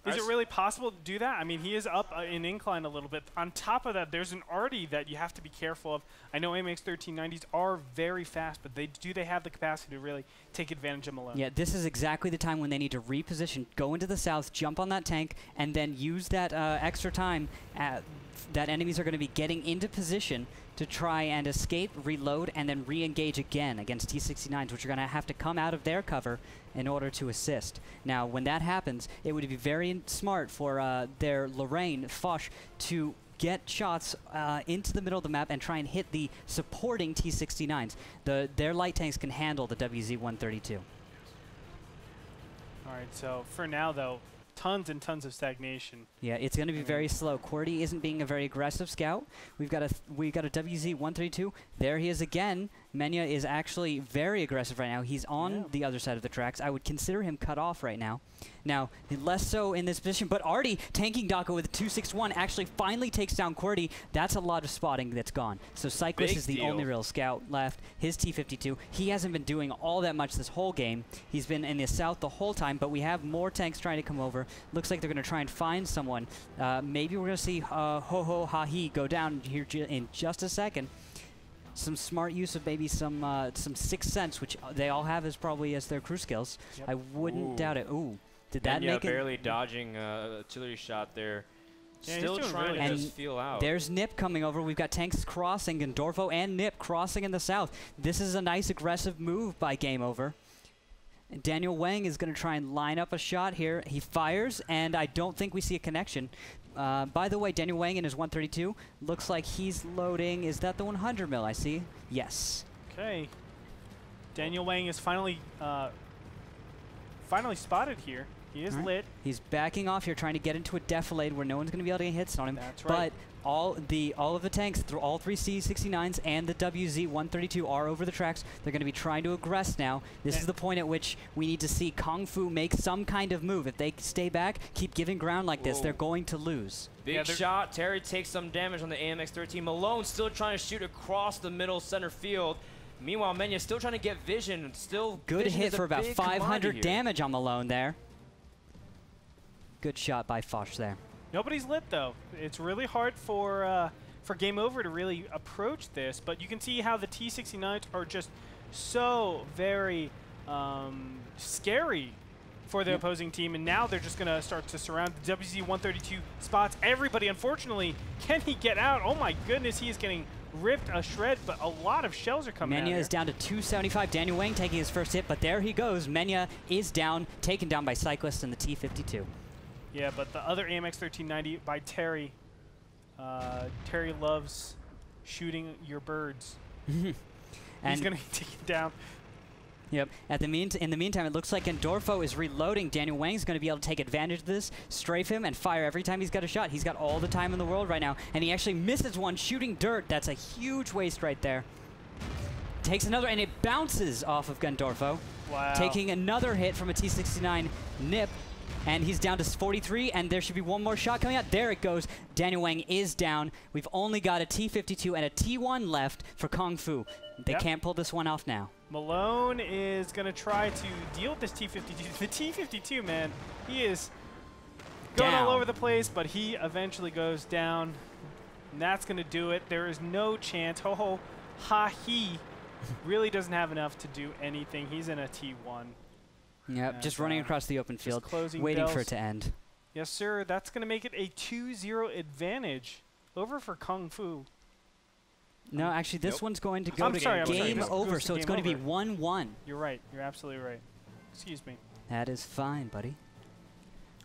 Is it really possible to do that? I mean, he is up in incline a little bit. On top of that, there's an arty that you have to be careful of. I know AMX 1390s are very fast, but they have the capacity to really take advantage of Malone. Yeah, this is exactly the time when they need to reposition, go into the south, jump on that tank, and then use that extra time that enemies are going to be getting into position to try and escape, reload, and then re-engage again against T-69s, which are going to have to come out of their cover in order to assist. Now, when that happens, it would be very smart for their Lorraine, Foch, to get shots into the middle of the map and try and hit the supporting T-69s. Their light tanks can handle the WZ-132. All right, so for now, though, tons and tons of stagnation. Yeah, it's going to be very slow. QWERTY isn't being a very aggressive scout. We got a WZ-132. There he is again. Menya is actually very aggressive right now. He's on the other side of the tracks. I would consider him cut off right now. Now, less so in this position, but Artie tanking Daka with a 261 actually finally takes down QWERTY. That's a lot of spotting that's gone. So Cyclist is the only real scout left. His T-52. He hasn't been doing all that much this whole game. He's been in the south the whole time, but we have more tanks trying to come over. Looks like they're going to try and find someone. Maybe we're going to see Ho-Ho Ha-He go down here in just a second. Some smart use of maybe some Sixth Sense, which they all have as probably as their crew skills. Yep. I wouldn't doubt it. Ooh, did that make it? Barely dodging artillery shot there. Yeah, still trying to just feel out. There's Nip coming over. We've got tanks crossing, and Dorfo and Nip crossing in the south. This is a nice aggressive move by Game Over. And Daniel Wang is going to try and line up a shot here. He fires, and I don't think we see a connection. By the way, Daniel Wang in his 132 looks like he's loading. Is that the 100 mil I see? Yes. Okay. Daniel Wang is finally spotted here. He is lit. He's backing off here, trying to get into a defilade where no one's going to be able to get hits on him. That's right. But all of the tanks, all three C-69s and the WZ-132 are over the tracks. They're going to be trying to aggress now. This is the point at which we need to see Kung Fu make some kind of move. If they stay back, keep giving ground like this, they're going to lose. Big shot. Terry takes some damage on the AMX-13. Malone still trying to shoot across the middle center field. Meanwhile, Menya still trying to get vision. Still good hit for about 500 damage on Malone there. Good shot by Foch there. Nobody's lit, though. It's really hard for Game Over to really approach this, but you can see how the T-69s are just so very scary for the opposing team, and now they're just going to start to surround the WZ-132 spots. Everybody, unfortunately, can he get out? Oh my goodness, he is getting ripped a shred, but a lot of shells are coming out. Menya is down to 275. Daniel Wang taking his first hit, but there he goes. Menya is down, taken down by Cyclist and the T-52. Yeah, but the other AMX 1390 by Terry. Terry loves shooting your birds. And he's going to be taken down. Yep. In the meantime, it looks like Endorfo is reloading. Daniel Wang's going to be able to take advantage of this, strafe him, and fire every time he's got a shot. He's got all the time in the world right now, and he actually misses one shooting dirt. That's a huge waste right there. Takes another, and it bounces off of Gundorfo. Wow. Taking another hit from a T-69 Nip. And he's down to 43, and there should be one more shot coming out. There it goes. Daniel Wang is down. We've only got a T-52 and a T-1 left for Kung Fu. They can't pull this one off now. Malone is going to try to deal with this T-52. The T-52, man, he is going all over the place, but he eventually goes down. And that's going to do it. There is no chance. Ho-Ho Ha-He really doesn't have enough to do anything. He's in a T-1. Yep, just running across the open field, waiting for it to end. Yes, sir. That's going to make it a 2-0 advantage over for Kung Fu. No, actually, this one's going to go to game over, so it's going to be 1-1. You're right. You're absolutely right. Excuse me. That is fine, buddy.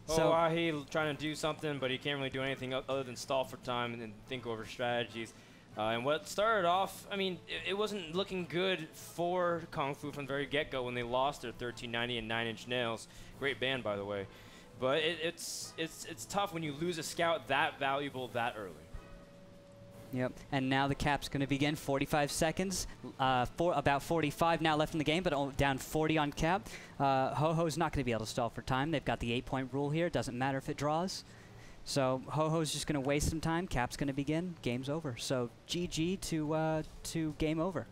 So he trying to do something, but he can't really do anything other than stall for time and then think over strategies. And what started off, I mean, it wasn't looking good for Kung Fu from the very get-go when they lost their 1390 and 9-inch nails. Great band, by the way. But it's tough when you lose a scout that valuable that early. Yep, and now the cap's going to begin. 45 seconds, about 45 now left in the game, but down 40 on cap. Ho-Ho's not going to be able to stall for time. They've got the 8-point rule here. Doesn't matter if it draws. So Ho-Ho's just going to waste some time. Cap's going to begin. Game's over. So GG to game over.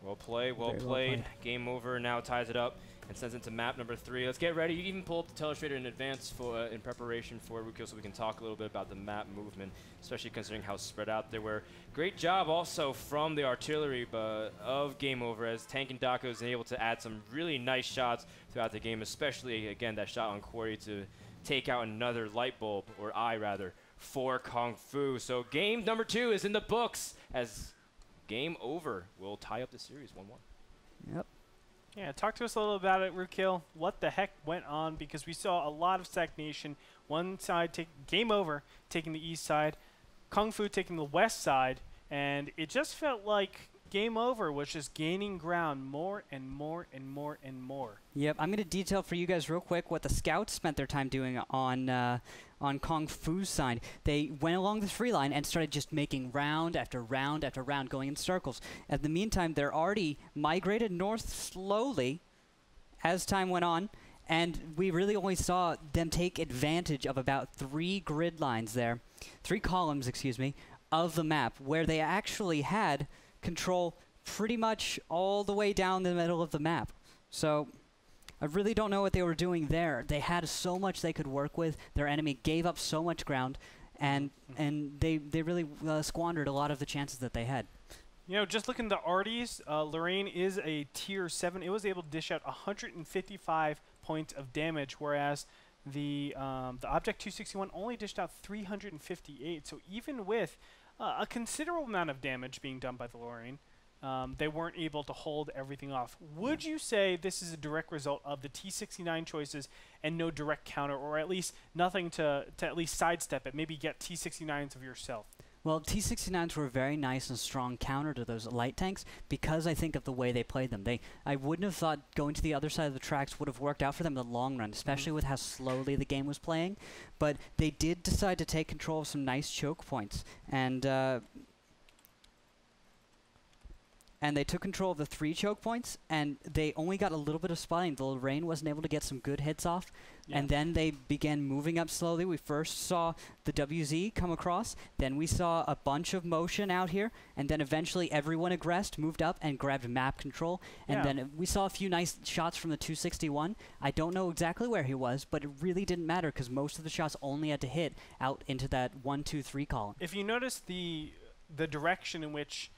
Well played. Well played. Game over now ties it up and sends into map number 3. Let's get ready. You even pull up the telestrator in advance for in preparation for Rukio, so we can talk a little bit about the map movement, especially considering how spread out they were. Great job also from the artillery of Game Over, as Tank and Dako is able to add some really nice shots throughout the game, especially, again, that shot on Quarry to take out another light bulb, or eye rather, for Kung Fu. So game number 2 is in the books, as Game Over will tie up the series 1-1. Yep. Yeah, talk to us a little about it, Rukil. What the heck went on? Because we saw a lot of stagnation. One side Game Over taking the east side, Kung Fu taking the west side, and it just felt like Game Over was just gaining ground more and more and more and more. Yep, I'm going to detail for you guys real quick what the scouts spent their time doing on Kung Fu's side. They went along the free line and started just making round after round after round, going in circles. In the meantime, they're already migrated north slowly as time went on, and we really only saw them take advantage of about 3 grid lines there, 3 columns, excuse me, of the map, where they actually had control pretty much all the way down the middle of the map. So I really don't know what they were doing there. They had so much they could work with. Their enemy gave up so much ground, and they really squandered a lot of the chances that they had. You know, just looking at the Arties, Lorraine is a tier 7. It was able to dish out 155 points of damage, whereas the Object 261 only dished out 358. So even with a considerable amount of damage being done by the Lorraine, they weren't able to hold everything off. Would you say this is a direct result of the T69 choices and no direct counter, or at least nothing to at least sidestep it, maybe get T69s of yourself? Well, T69s were a very nice and strong counter to those light tanks because I think of the way they played them. I wouldn't have thought going to the other side of the tracks would have worked out for them in the long run, especially with how slowly the game was playing. But they did decide to take control of some nice choke points, and they took control of the 3 choke points, and they only got a little bit of spotting. The Lorraine wasn't able to get some good hits off, and then they began moving up slowly. We first saw the WZ come across, then we saw a bunch of motion out here, and then eventually everyone aggressed, moved up, and grabbed map control. And then we saw a few nice shots from the 261. I don't know exactly where he was, but it really didn't matter because most of the shots only had to hit out into that 1, 2, 3 column. If you notice the direction in which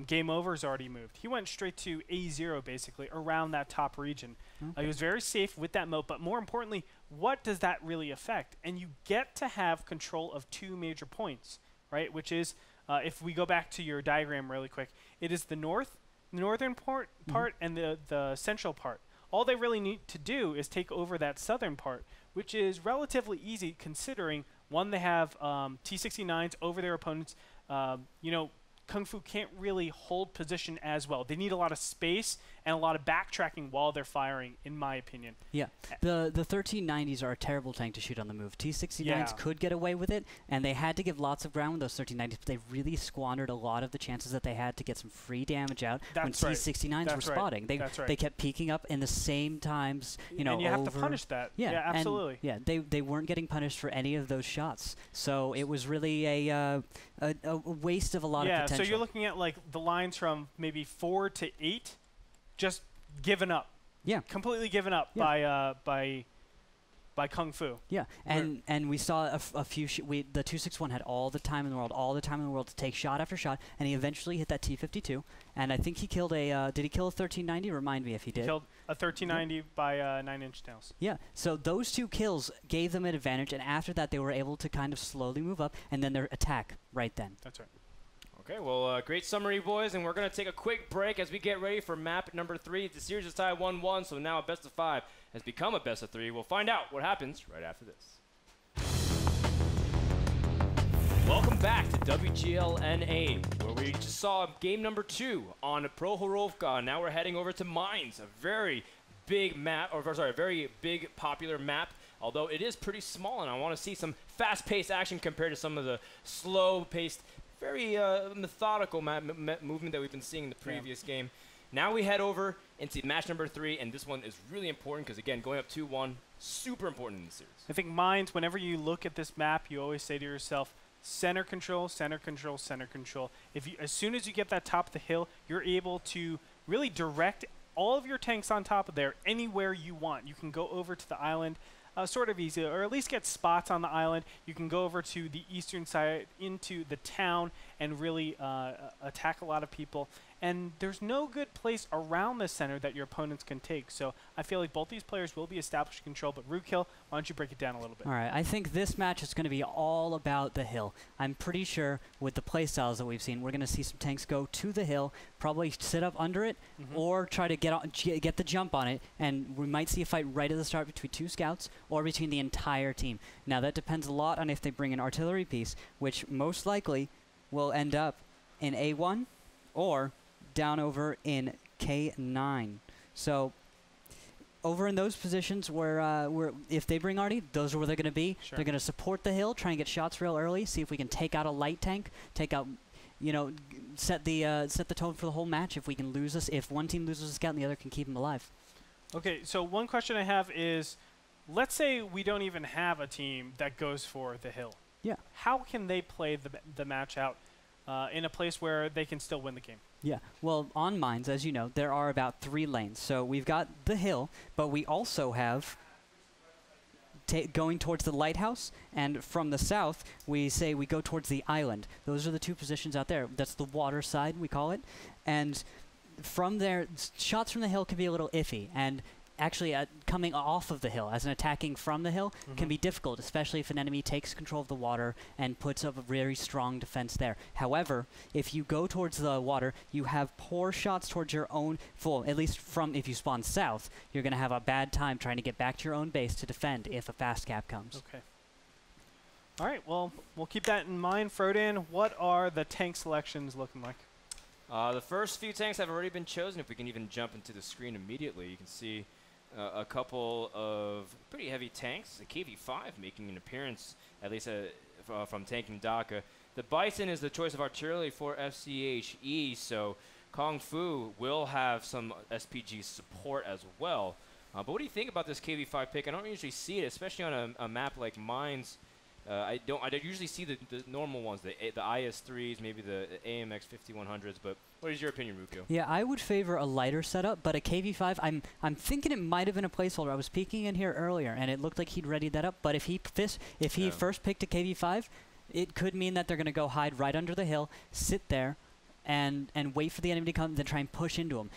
Game Over's already moved. He went straight to A0, basically, around that top region. Okay. He was very safe with that moat, but more importantly, what does that really affect? And you get to have control of 2 major points, right? Which is, if we go back to your diagram really quick, it is the northern part and the central part. All they really need to do is take over that southern part, which is relatively easy considering, one, they have T69s over their opponents. You know, Kung Fu can't really hold position as well. They need a lot of space and a lot of backtracking while they're firing, in my opinion. Yeah, the 1390s are a terrible tank to shoot on the move. T69s could get away with it, and they had to give lots of ground with those 1390s, but they really squandered a lot of the chances that they had to get some free damage out when T69s were spotting. They kept peeking up in the same times, you know, and you have to punish that. Yeah, absolutely. And, they weren't getting punished for any of those shots, so it was really a waste of a lot of potential. So you're looking at like the lines from maybe 4 to 8, just given up. Yeah, completely given up by Kung Fu. Yeah, and we saw a few. The 261 had all the time in the world, to take shot after shot, and he eventually hit that T52. And I think he killed a. Did he kill a 1390? Remind me if he did. He killed a 1390 by 9-inch nails. Yeah. So those 2 kills gave them an advantage, and after that they were able to kind of slowly move up, and then their attack right then. That's right. Okay, well, great summary, boys, and we're going to take a quick break as we get ready for map number 3. The series is tied 1-1, so now a best of 5 has become a best of 3. We'll find out what happens right after this. Welcome back to WGLNA, where we just saw game number 2 on Prohorovka. Now we're heading over to Mines, a very big map, or sorry, a very big popular map. Although it is pretty small, and I want to see some fast-paced action compared to some of the slow-paced, very methodical movement that we've been seeing in the previous game. Now we head over into match number 3, and this one is really important because, again, going up 2-1, super important in the series. I think Mines, whenever you look at this map, you always say to yourself, center control, center control, center control. As soon as you get that top of the hill, you're able to really direct all of your tanks on top of there anywhere you want. You can go over to the island sort of easy, or at least get spots on the island. You can go over to the eastern side into the town and really attack a lot of people. And there's no good place around the center that your opponents can take. So I feel like both these players will be establishing control. But Rookhill, why don't you break it down a little bit? All right, I think this match is going to be all about the hill. I'm pretty sure with the playstyles that we've seen, we're going to see some tanks go to the hill, probably sit up under it, or try to get the jump on it. And we might see a fight right at the start between 2 scouts or between the entire team. Now, that depends a lot on if they bring an artillery piece, which most likely will end up in A1 or down over in K9. So over in those positions where if they bring arty, those are where they're going to be. Sure. They're going to support the hill, try and get shots real early, see if we can take out a light tank, take out, you know, set the tone for the whole match. If we can lose us, if one team loses a scout and the other can keep them alive. Okay, so one question I have is, let's say we don't even have a team that goes for the hill. Yeah. How can they play the match out in a place where they can still win the game? Yeah, well, on mines, as you know, there are about 3 lanes. So we've got the hill, but we also have going towards the lighthouse, and from the south, we say we go towards the island. Those are the 2 positions out there. That's the water side, we call it. And from there, shots from the hill can be a little iffy, and actually coming off of the hill as an attacking from the hill can be difficult, especially if an enemy takes control of the water and puts up a very strong defense there. However, if you go towards the water, you have poor shots towards your own full, at least from if you spawn south, you're going to have a bad time trying to get back to your own base to defend if a fast cap comes. Okay. All right, well, we'll keep that in mind. Frodan, what are the tank selections looking like? The first few tanks have already been chosen. If we can even jump into the screen immediately, you can see a couple of pretty heavy tanks. The KV-5 making an appearance, at least from tanking Dhaka. The Bison is the choice of artillery for FCHE, so Kung Fu will have some SPG support as well. But what do you think about this KV-5 pick? I don't usually see it, especially on a map like Mines. I don't usually see the normal ones, the IS-3s, maybe the AMX 5100s, but what is your opinion, Ruko? Yeah, I would favor a lighter setup, but a KV-5, I'm thinking it might have been a placeholder. I was peeking in here earlier, and it looked like he'd readied that up, but if he first picked a KV-5, it could mean that they're going to go hide right under the hill, sit there, and wait for the enemy to come, then try and push into him.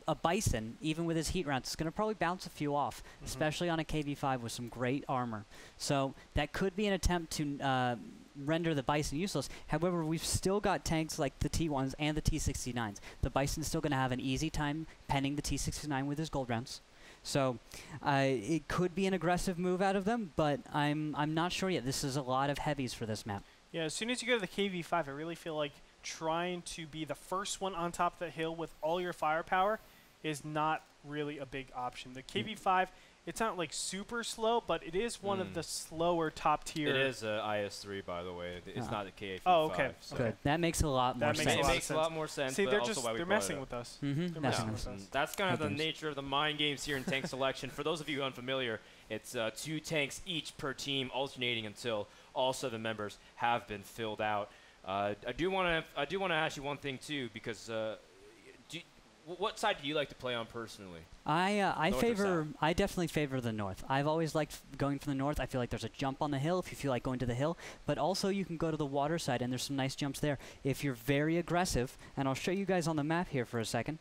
A Bison, even with his heat rounds, is going to probably bounce a few off, especially on a KV-5 with some great armor. So that could be an attempt to render the Bison useless. However, we've still got tanks like the T1s and the T69s. The Bison's still going to have an easy time penning the T69 with his gold rounds. So it could be an aggressive move out of them, but I'm not sure yet. This is a lot of heavies for this map. Yeah, as soon as you go to the KV-5, I really feel like trying to be the first one on top of the hill with all your firepower is not really a big option. The KV-5, it's not like super slow, but it is one of the slower top tier. It is IS-3, by the way. It's not the KV-5. Oh, okay. So Good. That makes a lot more sense. It makes a lot more sense. See, but they're also just why we they're brought messing it up. with us. Mm-hmm. Messing with us. That's kind of the nature of the mind games here in tank selection. For those of you unfamiliar, it's 2 tanks each per team, alternating until all 7 members have been filled out. I do want to ask you one thing too, because what side do you like to play on personally? I definitely favor the north. I've always liked going from the north. I feel like there's a jump on the hill if you feel like going to the hill, but also you can go to the water side and there's some nice jumps there. If you're very aggressive, and I'll show you guys on the map here for a second,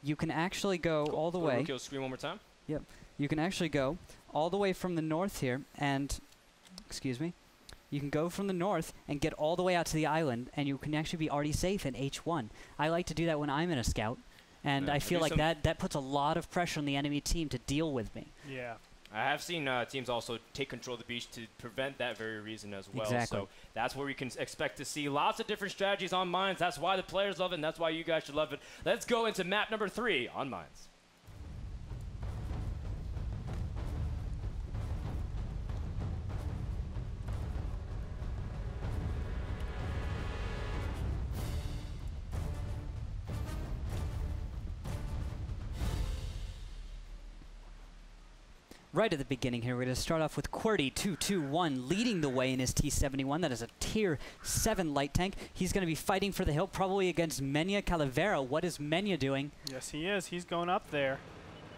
you can actually go all the way. Screen one more time. Yep. You can actually go all the way from the north here, and excuse me. You can go from the north and get all the way out to the island, and you can actually be already safe in H1. I like to do that when I'm in a scout, and I feel like that puts a lot of pressure on the enemy team to deal with me. Yeah. I have seen teams also take control of the beach to prevent that very reason as well. Exactly. So that's where we can expect to see lots of different strategies on Mines. That's why the players love it, and that's why you guys should love it. Let's go into map number 3 on Mines. right at the beginning here. We're going to start off with QWERTY221 leading the way in his T-71. That is a Tier 7 light tank. He's going to be fighting for the hill, probably against Menya Calavera. What is Menya doing? Yes, he is. He's going up there.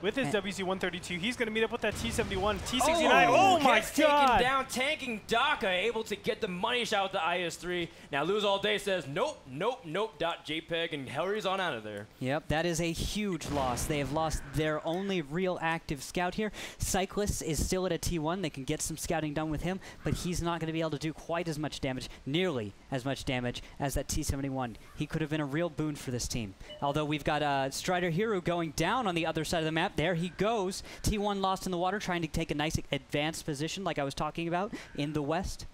With his WZ-132, he's going to meet up with that T-71, T-69. Oh my gets God! Taken down, tanking Daka, able to get the money shot with the IS-3. Now Lose All Day says, nope, nope, nope, .jpeg, and hurries on out of there. Yep, that is a huge loss. They have lost their only real active scout here. Cyclist is still at a T1. They can get some scouting done with him, but he's not going to be able to do quite as much damage, nearly as much damage as that T-71. He could have been a real boon for this team. Although we've got Strider Hero going down on the other side of the map. There he goes. T1 lost in the water, trying to take a nice advanced position like I was talking about in the west.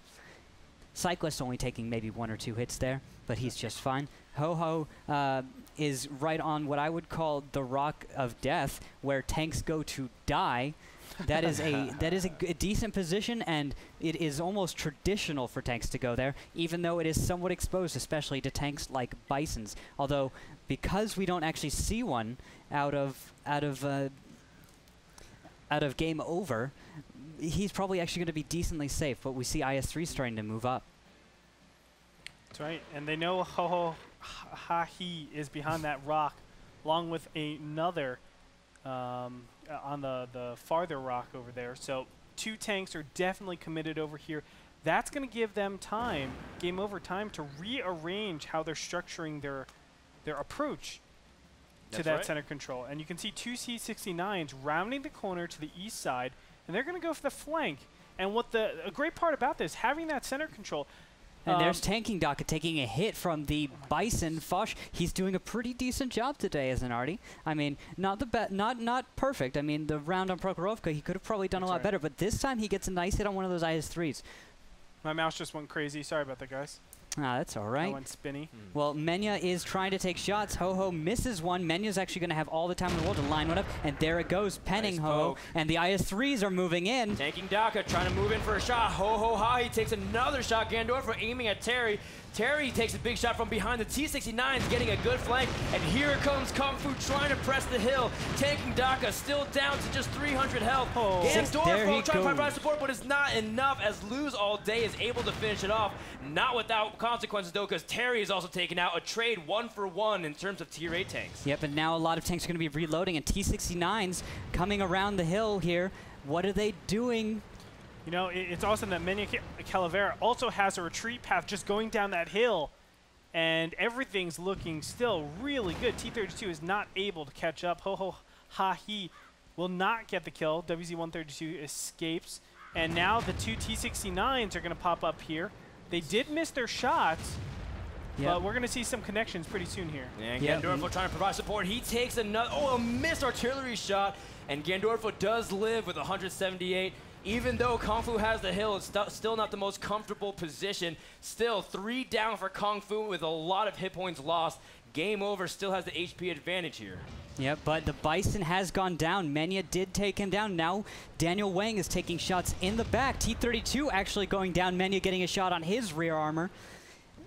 Cyclist only taking maybe 1 or 2 hits there, but he's just fine. Ho-Ho is right on what I would call the rock of death, where tanks go to die. That is a decent position, and it is almost traditional for tanks to go there, even though it is somewhat exposed, especially to tanks like Bisons. Although, because we don't actually see one out of game over, he's probably actually going to be decently safe. But we see IS-3 starting to move up. That's right, and they know Ho-Ho-Ha-He is behind that rock, along with another on the farther rock over there. So 2 tanks are definitely committed over here. That's going to give them time, game over time, to rearrange how they're structuring their approach to that center control. And you can see 2 C-69s rounding the corner to the east side, and they're going to go for the flank. And what a great part about this, having that center control. And there's Tanking Daka taking a hit from the Bison. Foch, he's doing a pretty decent job today as an Artie. I mean, not perfect. I mean, the round on Prokhorovka, he could have probably done a lot better, but this time he gets a nice hit on one of those IS-3s. My mouse just went crazy. Sorry about that, guys. Ah, that's all right. I went spinny. Well, Menya is trying to take shots. Ho-Ho misses one. Menya's actually going to have all the time in the world to line one up, and there it goes, penning nice Ho-Ho, poke. and the IS-3s are moving in. Tanking Daka trying to move in for a shot. Ho-Ho-Ha, he takes another shot. Gandorf aiming at Terry. Terry takes a big shot from behind. The T-69's getting a good flank, and here comes Kung Fu trying to press the hill. Tanking Daka still down to just 300 health. Gandorf trying to provide support, but it's not enough as Lose All Day is able to finish it off. Not without consequences, though, because Terry is also taking out a trade 1-for-1 in terms of Tier 8 tanks. Yep, and now a lot of tanks are going to be reloading, and T-69's coming around the hill here. What are they doing? You know, it's awesome that Menya Calavera also has a retreat path just going down that hill, and everything's looking still really good. T-32 is not able to catch up. Ho-Ho-Ha-He will not get the kill. WZ-132 escapes, and now the 2 T-69s are going to pop up here. They did miss their shots, but we're going to see some connections pretty soon here. And Gandorfo trying to provide support. He takes another, a missed artillery shot, and Gandorfo does live with 178. Even though Kung Fu has the hill, it's still not the most comfortable position. Still 3 down for Kung Fu with a lot of hit points lost. Game over, still has the HP advantage here. Yep, but the Bison has gone down. Menya did take him down. Now Daniel Wang is taking shots in the back. T-32 actually going down. Menya getting a shot on his rear armor.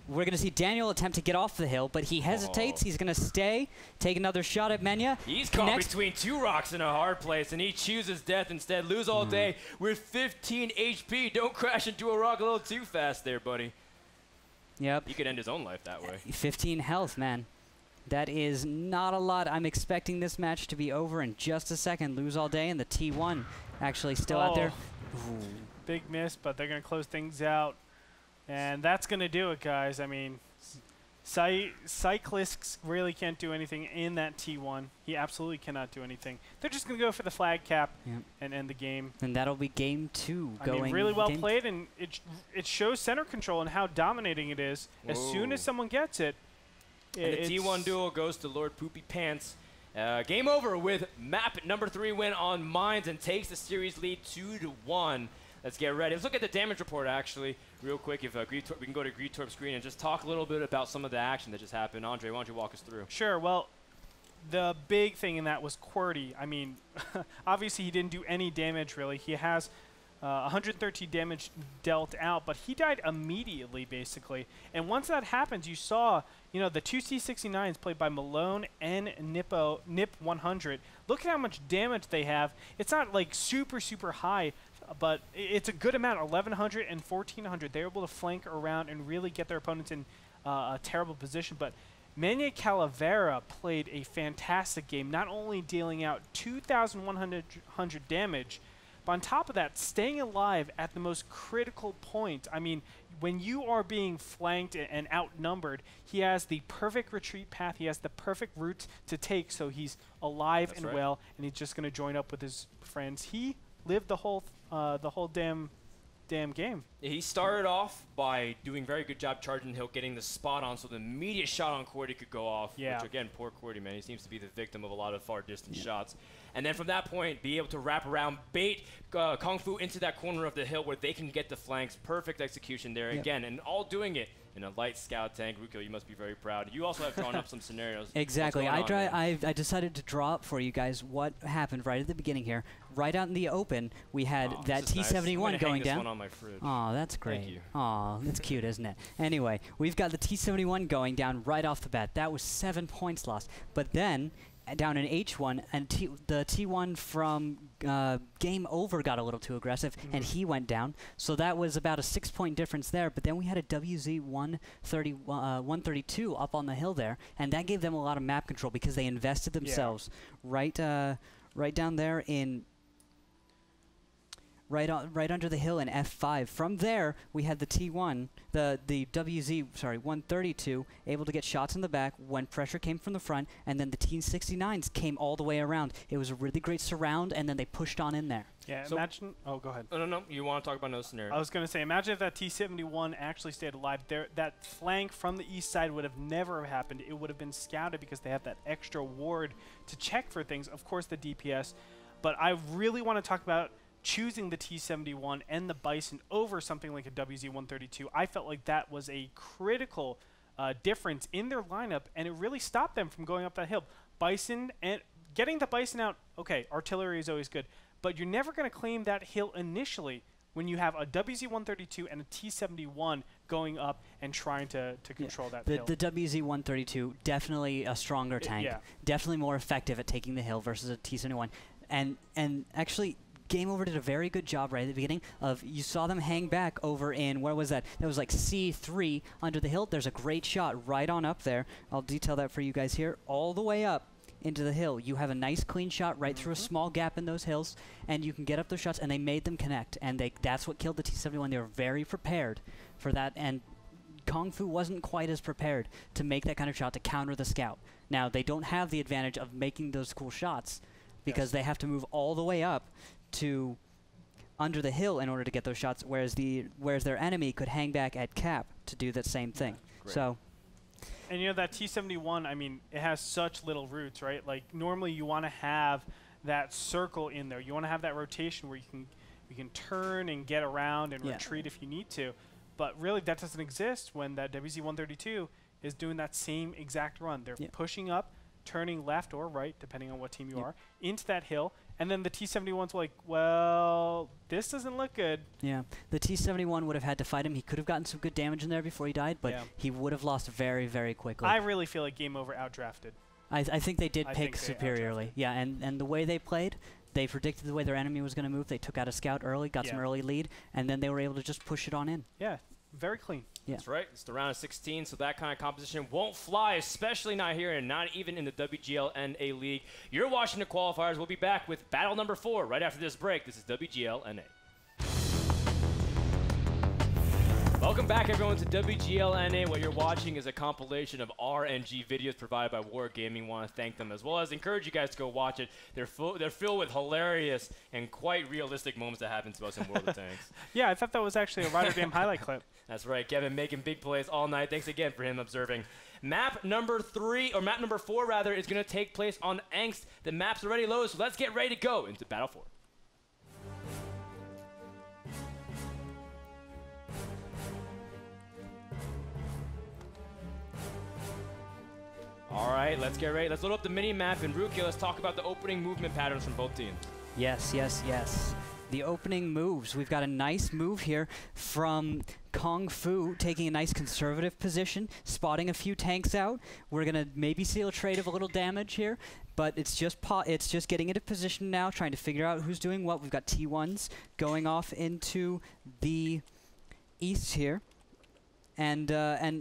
We're going to see Daniel attempt to get off the hill, but he hesitates. He's going to stay, take another shot at Menya. He's caught between 2 rocks in a hard place, and he chooses death instead. Lose All Day with 15 HP. Don't crash into a rock a little too fast there, buddy. Yep. He could end his own life that way. 15 health, man. That is not a lot. I'm expecting this match to be over in just a second. Lose All Day and the T1 actually still out there. Ooh. Big miss, but they're going to close things out. And that's going to do it, guys. I mean, Cyclists really can't do anything in that T1. He absolutely cannot do anything. They're just going to go for the flag cap and end the game. And that'll be game 2. I mean, really well played, and it shows center control and how dominating it is. Whoa. As soon as someone gets it, and the T1 duel goes to Lord Poopy Pants. Game over with map number 3 win on Mines and takes the series lead 2-1. Let's get ready. Let's look at the damage report, actually, real quick. If we can go to Greetorp's screen and just talk a little bit about some of the action that just happened. Andre, why don't you walk us through? Sure. Well, the big thing in that was QWERTY. I mean, obviously he didn't do any damage, really. He has 113 damage dealt out, but he died immediately, basically. And once that happens, you saw, you know, the two C69s played by Malone and Nip100. Look at how much damage they have. It's not like super, super high, but it's a good amount, 1,100 and 1,400. They're able to flank around and really get their opponents in a terrible position. But Mania Calavera played a fantastic game, not only dealing out 2,100 damage, but on top of that, staying alive at the most critical point. I mean, when you are being flanked and outnumbered, he has the perfect retreat path. He has the perfect route to take, so he's alive and well, and he's just going to join up with his friends. He lived the whole damn game. He started off by doing a very good job charging the hill, getting the spot on, so the immediate shot on Cordy could go off. Yeah. Which again, poor Cordy, man, he seems to be the victim of a lot of far distance shots. And then from that point, be able to wrap around, bait Kung Fu into that corner of the hill where they can get the flanks. Perfect execution there again, and all doing it in a light scout tank. Rukio, you must be very proud. You also have drawn up some scenarios. Exactly. I decided to draw up for you guys what happened right at the beginning here. Right out in the open, we had that T-71 nice. going down. One on my fridge. Oh, that's great. Thank you. Oh, that's cute, isn't it? Anyway, we've got the T-71 going down right off the bat. That was 7 points lost. But then, down in H1, and the T1 from Game Over got a little too aggressive, and he went down. So that was about a 6-point difference there. But then we had a WZ-132 up on the hill there, and that gave them a lot of map control because they invested themselves right down there in... Right under the hill in F5. From there, we had the T1, the WZ-132, able to get shots in the back when pressure came from the front, and then the T-69s came all the way around. It was a really great surround, and then they pushed on in there. Yeah, so imagine... Oh, go ahead. No. You want to talk about another scenario? I was going to say, imagine if that T-71 actually stayed alive. That flank from the east side would have never happened. It would have been scouted because they have that extra ward to check for things. Of course, the DPS. But I really want to talk about choosing the T-71 and the Bison over something like a WZ-132. I felt like that was a critical difference in their lineup, and it really stopped them from going up that hill. Bison, and getting the Bison out, okay, artillery is always good, but you're never going to claim that hill initially when you have a WZ-132 and a T-71 going up and trying to control that hill. The WZ-132, definitely a stronger tank, definitely more effective at taking the hill versus a T-71. And actually, Game Over did a very good job right at the beginning of, you saw them hang back over in, where was that? That was like C3 under the hill. There's a great shot right on up there. I'll detail that for you guys here. All the way up into the hill. You have a nice clean shot right through a small gap in those hills, and you can get up those shots, and they made them connect. And that's what killed the T-71. They were very prepared for that, and Kung Fu wasn't quite as prepared to make that kind of shot to counter the scout. Now, they don't have the advantage of making those cool shots because they have to move all the way up to under the hill in order to get those shots, whereas their enemy could hang back at cap to do that same thing. So, and you know that T-71, I mean, it has such little routes, right? Like normally you want to have that circle in there. You want to have that rotation where you can turn and get around and retreat if you need to. But really that doesn't exist when that WZ-132 is doing that same exact run. They're pushing up, turning left or right, depending on what team you are, into that hill. And then the T-71's like, well, this doesn't look good. Yeah, the T-71 would have had to fight him. He could have gotten some good damage in there before he died, but he would have lost very, very quickly. I really feel like Game Over outdrafted. I think they did pick superiorly. Yeah, and the way they played, they predicted the way their enemy was going to move. They took out a scout early, got some early lead, and then they were able to just push it on in. Yeah, very clean. Yeah. That's right. It's the round of 16, so that kind of composition won't fly, especially not here and not even in the WGLNA League. You're watching the qualifiers. We'll be back with battle number 4 right after this break. This is WGLNA. Welcome back, everyone, to WGLNA. What you're watching is a compilation of RNG videos provided by Wargaming. Want to thank them, as well as encourage you guys to go watch it. They're filled with hilarious and quite realistic moments that happen to us in World of Tanks. Yeah, I thought that was actually a Rotterdam highlight clip. That's right, Kevin making big plays all night. Thanks again for him observing. Map number 4 rather, is going to take place on Angst. The map's already loaded, so let's get ready to go into Battle 4. All right, let's get ready. Let's load up the mini-map, and Rukio, let's talk about the opening movement patterns from both teams. Yes, yes, yes. the opening moves. We've got a nice move here from Kung Fu taking a nice conservative position, spotting a few tanks out. We're going to maybe see a trade of a little damage here, but it's just getting into position now, trying to figure out who's doing what. We've got T1s going off into the east here. And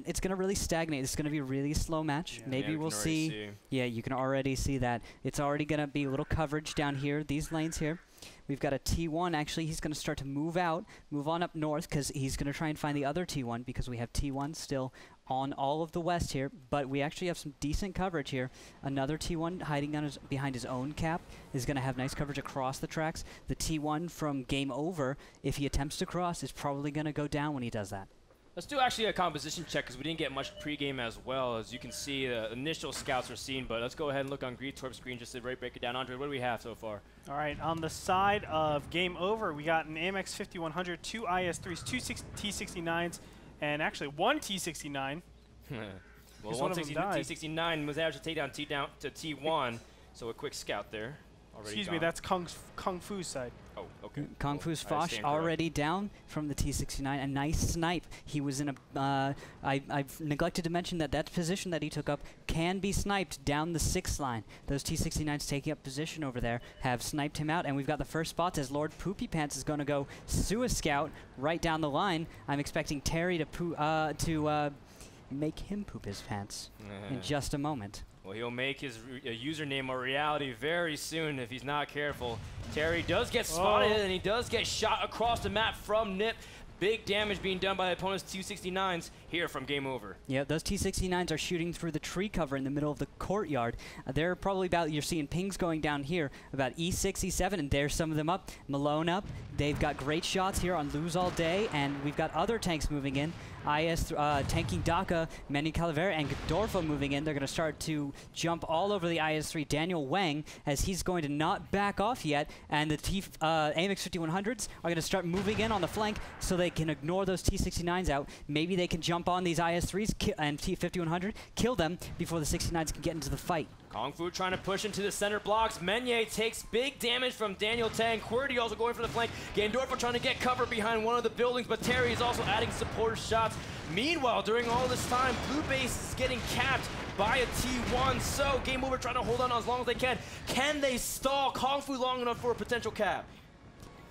it's going to really stagnate. It's going to be a really slow match. Yeah. Maybe we'll see. Yeah, you can already see that. It's already going to be a little coverage down here, these lanes here. We've got a T1. Actually, he's going to start to move out, move on up north, because he's going to try and find the other T1, because we have T1 still on all of the west here. But we actually have some decent coverage here. Another T1 hiding on behind his own cap is going to have nice coverage across the tracks. The T1 from Game Over, if he attempts to cross, is probably going to go down when he does that. Let's do actually a composition check because we didn't get much pregame as well. As you can see, the initial scouts are seen, but let's go ahead and look on Greedtorp's screen just to break it down. Andre, what do we have so far? All right, on the side of Game Over, we got an AMX 5100, 2 IS-3s, 2 T-69s, and actually 1 T-69. Well, one T-69 was able to take down to T1, so a quick scout there. Excuse me, that's Kung Fu's side. Oh, okay. Kung Fu's Foch already down from the T-69. A nice snipe. He was in a... I've neglected to mention that that position that he took up can be sniped down the 6th line. Those T-69s taking up position over there have sniped him out, and we've got the first spots as Lord Poopy Pants is going to go Sua Scout right down the line. I'm expecting Terry to make him poop his pants in just a moment. Well, he'll make his username a reality very soon if he's not careful. Terry does get spotted, and he does get shot across the map from Nip. Big damage being done by the opponent's T-69s here from Game Over. Yeah, those T-69s are shooting through the tree cover in the middle of the courtyard. They're probably about, you're seeing pings going down here, about E6, E7, and there's some of them up. Malone up. They've got great shots here on Lose All Day, and we've got other tanks moving in. Tanking Daka, Manny Calavera, and Godorfo moving in. They're going to start to jump all over the IS-3 Daniel Wang as he's going to not back off yet, and the AMX 5100s are going to start moving in on the flank so they can ignore those T-69s out. Maybe they can jump on these IS-3s and T-5100, kill them before the 69s can get into the fight. Kung Fu trying to push into the center blocks. Meunier takes big damage from Daniel Tang. QWERTY also going for the flank. Gandorfo trying to get cover behind one of the buildings, but Terry is also adding support shots. Meanwhile, during all this time, Blue Base is getting capped by a T1, so Game Over trying to hold on as long as they can. Can they stall Kung Fu long enough for a potential cap?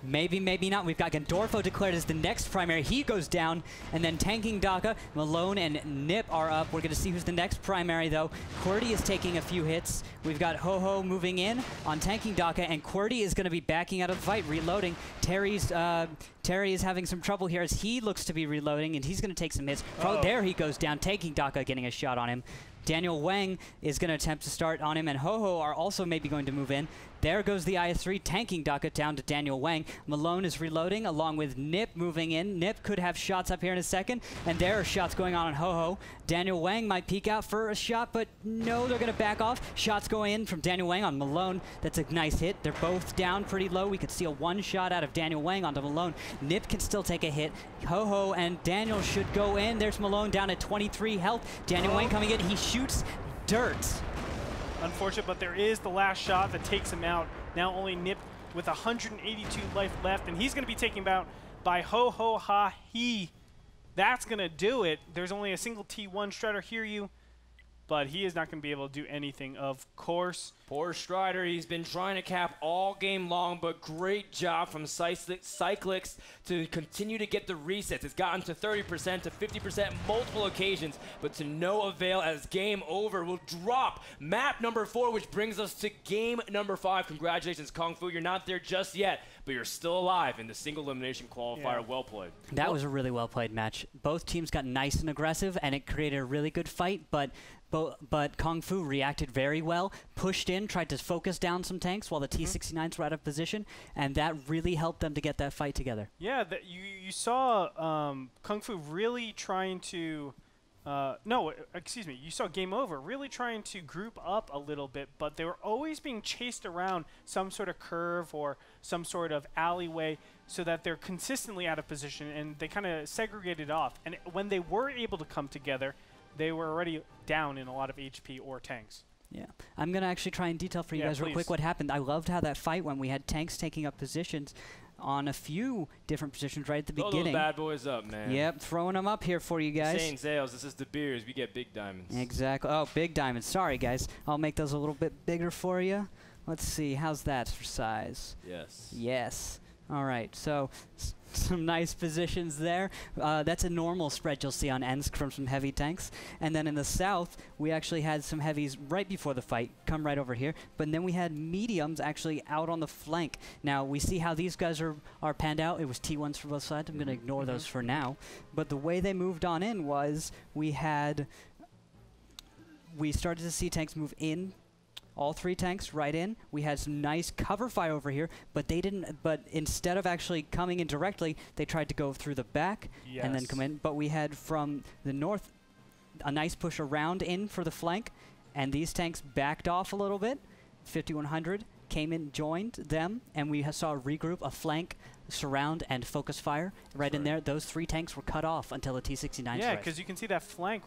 Maybe, maybe not. We've got Gandorfo declared as the next primary. He goes down, and then Tanking Daka, Malone, and Nip are up. We're going to see who's the next primary, though. QWERTY is taking a few hits. We've got Ho-Ho moving in on Tanking Daka, and QWERTY is going to be backing out of the fight, reloading. Terry is having some trouble here as he looks to be reloading, and he's going to take some hits. There he goes down, Tanking Daka getting a shot on him. Daniel Wang is going to attempt to start on him, and Ho-Ho are also maybe going to move in. There goes the IS-3, Tanking Daka down to Daniel Wang. Malone is reloading along with Nip moving in. Nip could have shots up here in a second, and there are shots going on Ho-Ho. Daniel Wang might peek out for a shot, but no, they're going to back off. Shots going in from Daniel Wang on Malone. That's a nice hit. They're both down pretty low. We could see a one shot out of Daniel Wang onto Malone. Nip can still take a hit. Ho-Ho and Daniel should go in. There's Malone down at 23 health. Daniel Wang coming in. He shoots dirt. Unfortunate, but there is the last shot that takes him out. Now only Nip with 182 life left, and he's going to be taken out by Ho-Ho-Ha-He. That's going to do it. There's only a single T1 Strider, hear you, but he is not going to be able to do anything, of course. Poor Strider, he's been trying to cap all game long, but great job from Cyclics to continue to get the resets. It's gotten to 30% to 50% multiple occasions, but to no avail as Game Over will drop map number 4, which brings us to game number 5. Congratulations, Kung Fu. You're not there just yet, but you're still alive in the single elimination qualifier. Yeah. Well played. That was a really well played match. Both teams got nice and aggressive, and it created a really good fight, but Kung Fu reacted very well, pushed in, tried to focus down some tanks while the T-69s were out of position, and that really helped them to get that fight together. Yeah, you saw Kung Fu really trying to... you saw Game Over really trying to group up a little bit, but they were always being chased around some sort of curve or some sort of alleyway so that they're consistently out of position, and they kind of segregated off. And when they were able to come together, they were already down in a lot of HP or tanks. Yeah, I'm going to actually try and detail for you guys real quick what happened. I loved how that fight went. We had tanks taking up positions on a few different positions right at the Throw beginning. those bad boys up, man. Yep, throwing them up here for you guys. Saying Zales, this is De Beers. We get big diamonds. Exactly. Oh, big diamonds. Sorry, guys. I'll make those a little bit bigger for you. Let's see. How's that for size? Yes. Yes. All right. So some nice positions there. That's a normal spread you'll see on Ensk from some heavy tanks. And then in the south, we actually had some heavies right before the fight come right over here. But then we had mediums actually out on the flank. Now, we see how these guys are panned out. It was T1s for both sides. I'm going to ignore those for now. But the way they moved on in was we started to see tanks move in. All 3 tanks right in. We had some nice cover fire over here, but they didn't. But instead of actually coming in directly, they tried to go through the back and then come in. But we had from the north a nice push around in for the flank, and these tanks backed off a little bit. 5100 came in, joined them, and we saw a regroup, a flank, surround, and focus fire right in there. Those 3 tanks were cut off until the T-69. Yeah, because you can see that flank.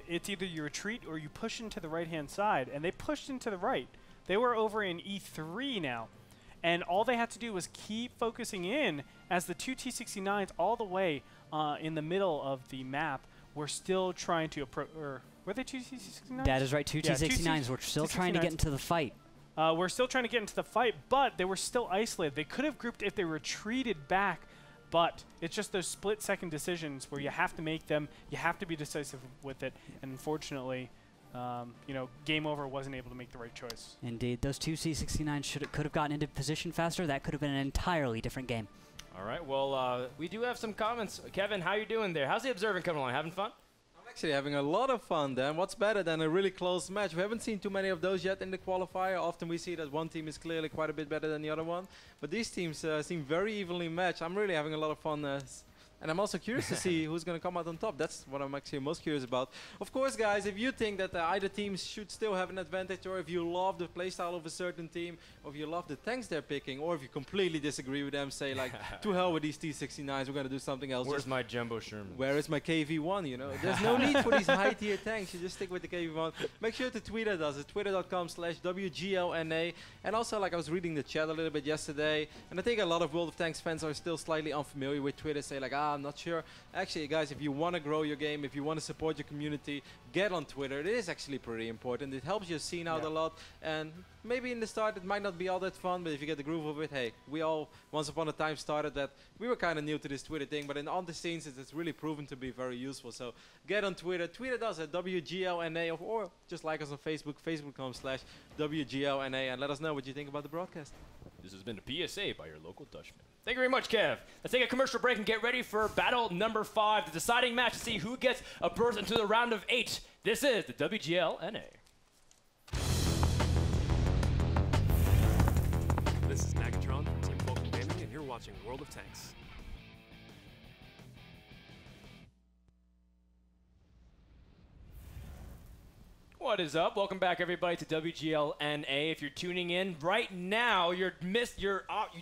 It's either you retreat or you push into the right-hand side, and they pushed into the right. They were over in E3 now, and all they had to do was keep focusing in as the 2 T-69s all the way in the middle of the map were still trying to approach. Were they 2 T-69s? That is right, 2 T-69s. We're still trying to get into the fight. We're still trying to get into the fight, but they were still isolated. They could have grouped if they retreated back, but it's just those split-second decisions where you have to make them, you have to be decisive with it, and unfortunately, you know, Game Over wasn't able to make the right choice. Indeed, those 2 C-69s could have gotten into position faster. That could have been an entirely different game. All right, well, we do have some comments. Kevin, how you doing there? How's the observing coming along? Having fun? Actually having a lot of fun, Dan. What's better than a really close match? We haven't seen too many of those yet in the qualifier. Often we see that one team is clearly quite a bit better than the other one. But these teams seem very evenly matched. I'm really having a lot of fun. And I'm also curious to see who's going to come out on top. That's what I'm actually most curious about. Of course, guys, if you think that either teams should still have an advantage, or if you love the playstyle of a certain team, or if you love the tanks they're picking, or if you completely disagree with them, say like, to hell with these T-69s, we're going to do something else. Where's my Jumbo Sherman? Where is my KV-1, you know? There's no need for these high-tier tanks. You just stick with the KV-1. Make sure to tweet at us at twitter.com/WGLNA. And also, like, I was reading the chat a little bit yesterday, and I think a lot of World of Tanks fans are still slightly unfamiliar with Twitter, say like, I'm not sure. Actually, guys, if you want to grow your game, if you want to support your community, get on Twitter. It is actually pretty important. It helps your scene out a lot. And maybe in the start it might not be all that fun, but if you get the groove of it, hey, we all once upon a time started that. We were kind of new to this Twitter thing, but on the scenes it's really proven to be very useful. So get on Twitter. Tweet at us at WGLNA, or just like us on Facebook, facebook.com/WGLNA, and let us know what you think about the broadcast. This has been a PSA by your local Dutchman. Thank you very much, Kev. Let's take a commercial break and get ready for battle number 5, the deciding match to see who gets a berth into the round of 8. This is the WGLNA. This is Megatron from Team Wargaming, and you're watching World of Tanks. What is up? Welcome back, everybody, to WGLNA. If you're tuning in right now, you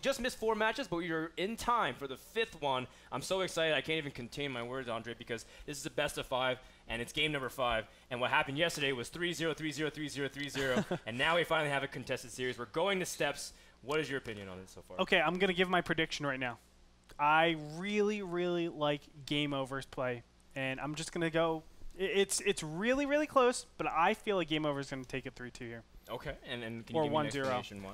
just missed 4 matches, but you're in time for the 5th one. I'm so excited I can't even contain my words, Andre, because this is a best of 5, and it's game number 5. And what happened yesterday was 3-0, 3-0, 3-0, 3-0, and now we finally have a contested series. We're going to steps. What is your opinion on it so far? Okay, I'm going to give my prediction right now. I really, really like Game Over's play, and I'm just going to go. It's really, really close, but I feel like Game Over is going to take it 3-2 here. Okay, and can you give me an explanation why?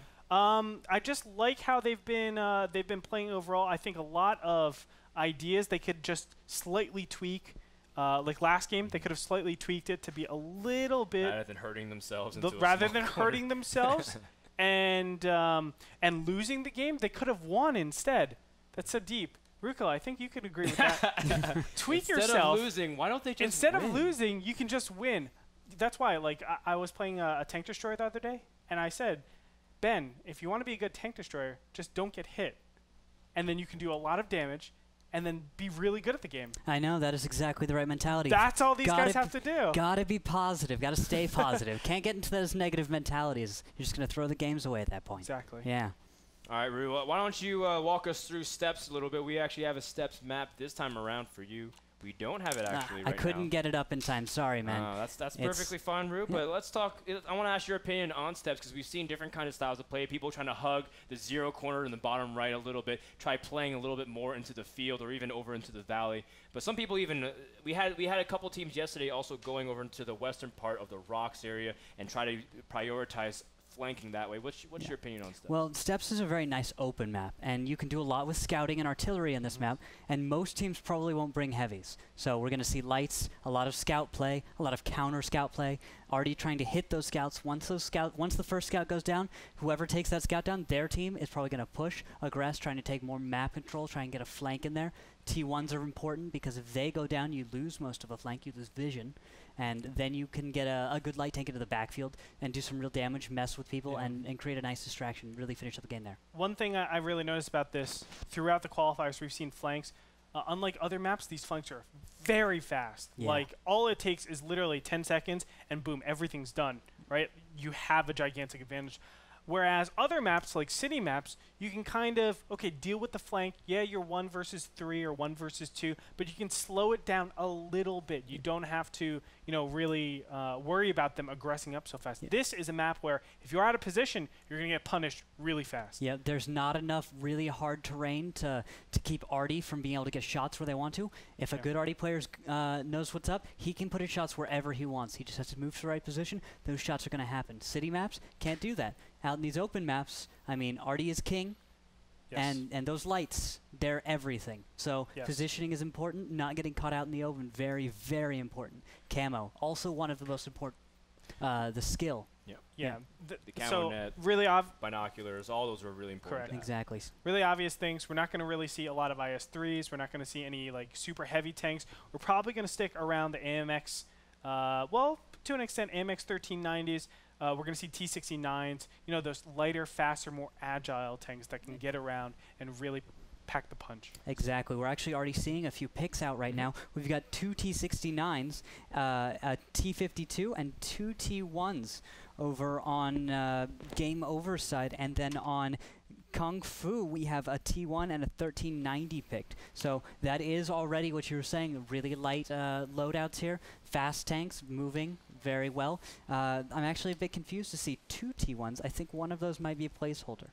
I just like how they've been playing overall. I think a lot of ideas they could just slightly tweak. Like last game, they could have slightly tweaked it to be a little bit rather than hurting themselves. Hurting themselves and losing the game, they could have won instead. That's so deep. Ruka, I think you could agree with that. Tweak yourself. Instead of losing, why don't they just Instead win? of losing, you can just win. That's why, like, I was playing a tank destroyer the other day, and I said, Ben, if you want to be a good tank destroyer, just don't get hit. And then you can do a lot of damage, and then be really good at the game. I know, that is exactly the right mentality. That's all these guys have to do. Gotta be positive. Gotta stay positive. Can't get into those negative mentalities. You're just going to throw the games away at that point. Exactly. Yeah. All right, Rue, why don't you walk us through steps a little bit? We actually have a steps map this time around for you. We don't have it actually. I couldn't get it up in time. Sorry, man. That's perfectly fine, Ru. But let's talk. I want to ask your opinion on steps because we've seen different kind of styles of play. People trying to hug the zero corner in the bottom right a little bit, try playing a little bit more into the field or even over into the valley. But some people even we had a couple teams yesterday also going over into the western part of the rocks area and try to prioritize flanking that way. What's your opinion on steps? Well, steps is a very nice open map, and you can do a lot with scouting and artillery in this map, and most teams probably won't bring heavies. So we're going to see lights, a lot of scout play, a lot of counter scout play, already trying to hit those scouts. Once the first scout goes down, whoever takes that scout down, their team is probably going to push, aggress, trying to take more map control, try and get a flank in there. T1s are important because if they go down, you lose most of a flank, you lose vision, and then you can get a good light tank into the backfield and do some real damage, mess with people, and create a nice distraction, really finish up the game there. One thing I really noticed about this, throughout the qualifiers, we've seen flanks. Unlike other maps, these flanks are very fast. Yeah. Like, all it takes is literally 10 seconds, and boom, everything's done, right? You have a gigantic advantage. Whereas other maps, like city maps, you can kind of, okay, deal with the flank. Yeah, you're 1 versus 3 or 1 versus 2, but you can slow it down a little bit. You don't have to, really worry about them aggressing up so fast. This is a map where if you're out of position, you're going to get punished really fast. Yeah, there's not enough really hard terrain to keep Artie from being able to get shots where they want to. If a good Artie player knows what's up, he can put his shots wherever he wants. He just has to move to the right position. Those shots are going to happen. City maps can't do that. Out in these open maps, I mean, Artie is king, and those lights, they're everything. So positioning is important. Not getting caught out in the open, very, very important. Camo, also one of the most important. The skill. The camo net, really binoculars, all those are really important. Correct. Exactly. Really obvious things. We're not going to really see a lot of IS-3s. We're not going to see any super heavy tanks. We're probably going to stick around the AMX. Well, to an extent, AMX 1390s. We're going to see T-69s, those lighter, faster, more agile tanks that can get around and really pack the punch. Exactly. We're actually already seeing a few picks out right now. We've got 2 T-69s, a T-52, and 2 T-1s over on Game Over side, and then on Kung Fu, we have a T1 and a 1390 picked. So that is already what you were saying, really light loadouts here, fast tanks moving very well. I'm actually a bit confused to see 2 T1s. I think one of those might be a placeholder.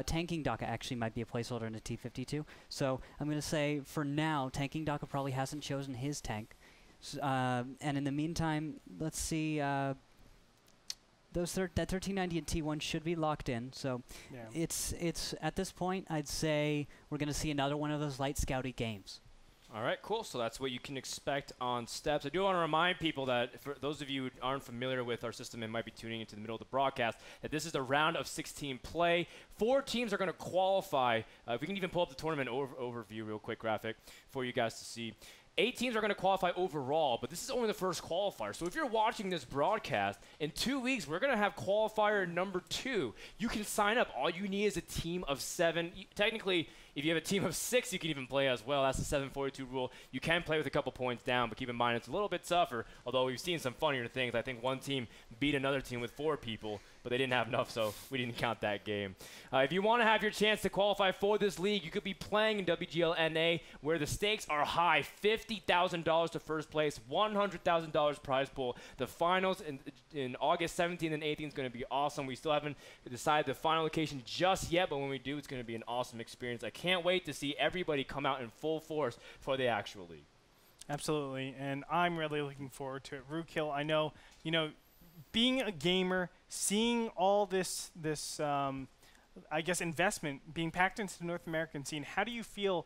Tanking Daka actually might be a placeholder in a T52. So I'm going to say for now, Tanking Daka probably hasn't chosen his tank. And in the meantime, let's see. That 1390 and T1 should be locked in. So it's at this point, I'd say we're going to see another one of those light scouty games. All right, cool. So that's what you can expect on steps. I do want to remind people that for those of you who aren't familiar with our system and might be tuning into the middle of the broadcast, that this is a round of 16 play. 4 teams are going to qualify. We can even pull up the tournament overview real quick graphic for you guys to see. 8 teams are going to qualify overall, but this is only the first qualifier. So if you're watching this broadcast, in 2 weeks, we're going to have qualifier number 2. You can sign up. All you need is a team of 7. Technically, if you have a team of 6, you can even play as well. That's the 742 rule. You can play with a couple points down, but keep in mind it's a little bit tougher, although we've seen some funnier things. I think one team beat another team with 4 people, but they didn't have enough, so we didn't count that game. If you want to have your chance to qualify for this league, you could be playing in WGLNA, where the stakes are high. $50,000 to first place, $100,000 prize pool. The finals in August 17th and 18th is going to be awesome. We still haven't decided the final location just yet, but when we do, it's going to be an awesome experience. I can't wait to see everybody come out in full force for the actual league. Absolutely, and I'm really looking forward to it. Rookhill, I know, being a gamer, seeing all this I guess, investment being packed into the North American scene, how do you feel?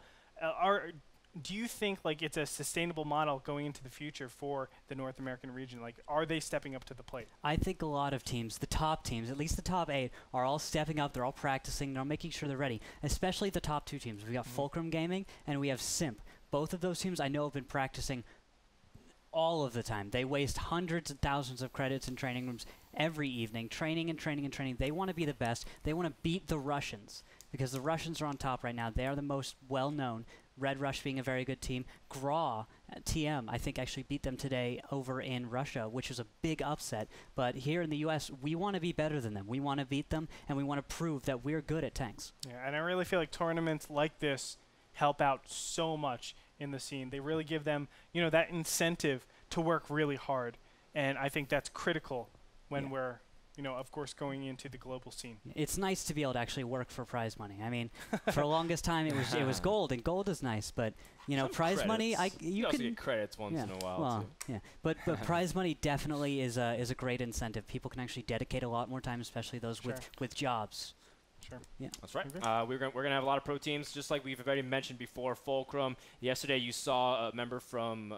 Do you think it's a sustainable model going into the future for the North American region? Are they stepping up to the plate? I think a lot of teams, the top teams, at least the top 8, are all stepping up. They're all practicing. They're all making sure they're ready, especially the top 2 teams. We got Fulcrum Gaming and we have Simp. Both of those teams I know have been practicing all of the time. They waste hundreds and thousands of credits in training rooms every evening, training and training and training. They want to be the best. They want to beat the Russians because the Russians are on top right now. They are the most well-known. Red Rush being a very good team. Gra, TM, I think actually beat them today over in Russia, which is a big upset. But here in the U.S., we want to be better than them. We want to beat them, and we want to prove that we're good at tanks. Yeah, and I really feel like tournaments like this help out so much. in the scene. They really give them, you know, that incentive to work really hard. And I think that's critical when we're, you know, of course, going into the global scene. It's nice to be able to actually work for prize money. I mean, for the longest time it was gold, and gold is nice, but you know, Some prize credits. money, you also can get credits once in a while well, too. yeah, but prize money definitely is a great incentive. People can actually dedicate a lot more time, especially those with jobs. Sure. Yeah. That's right. We're gonna have a lot of pro teams, just like we've already mentioned before. Fulcrum. Yesterday, you saw a member from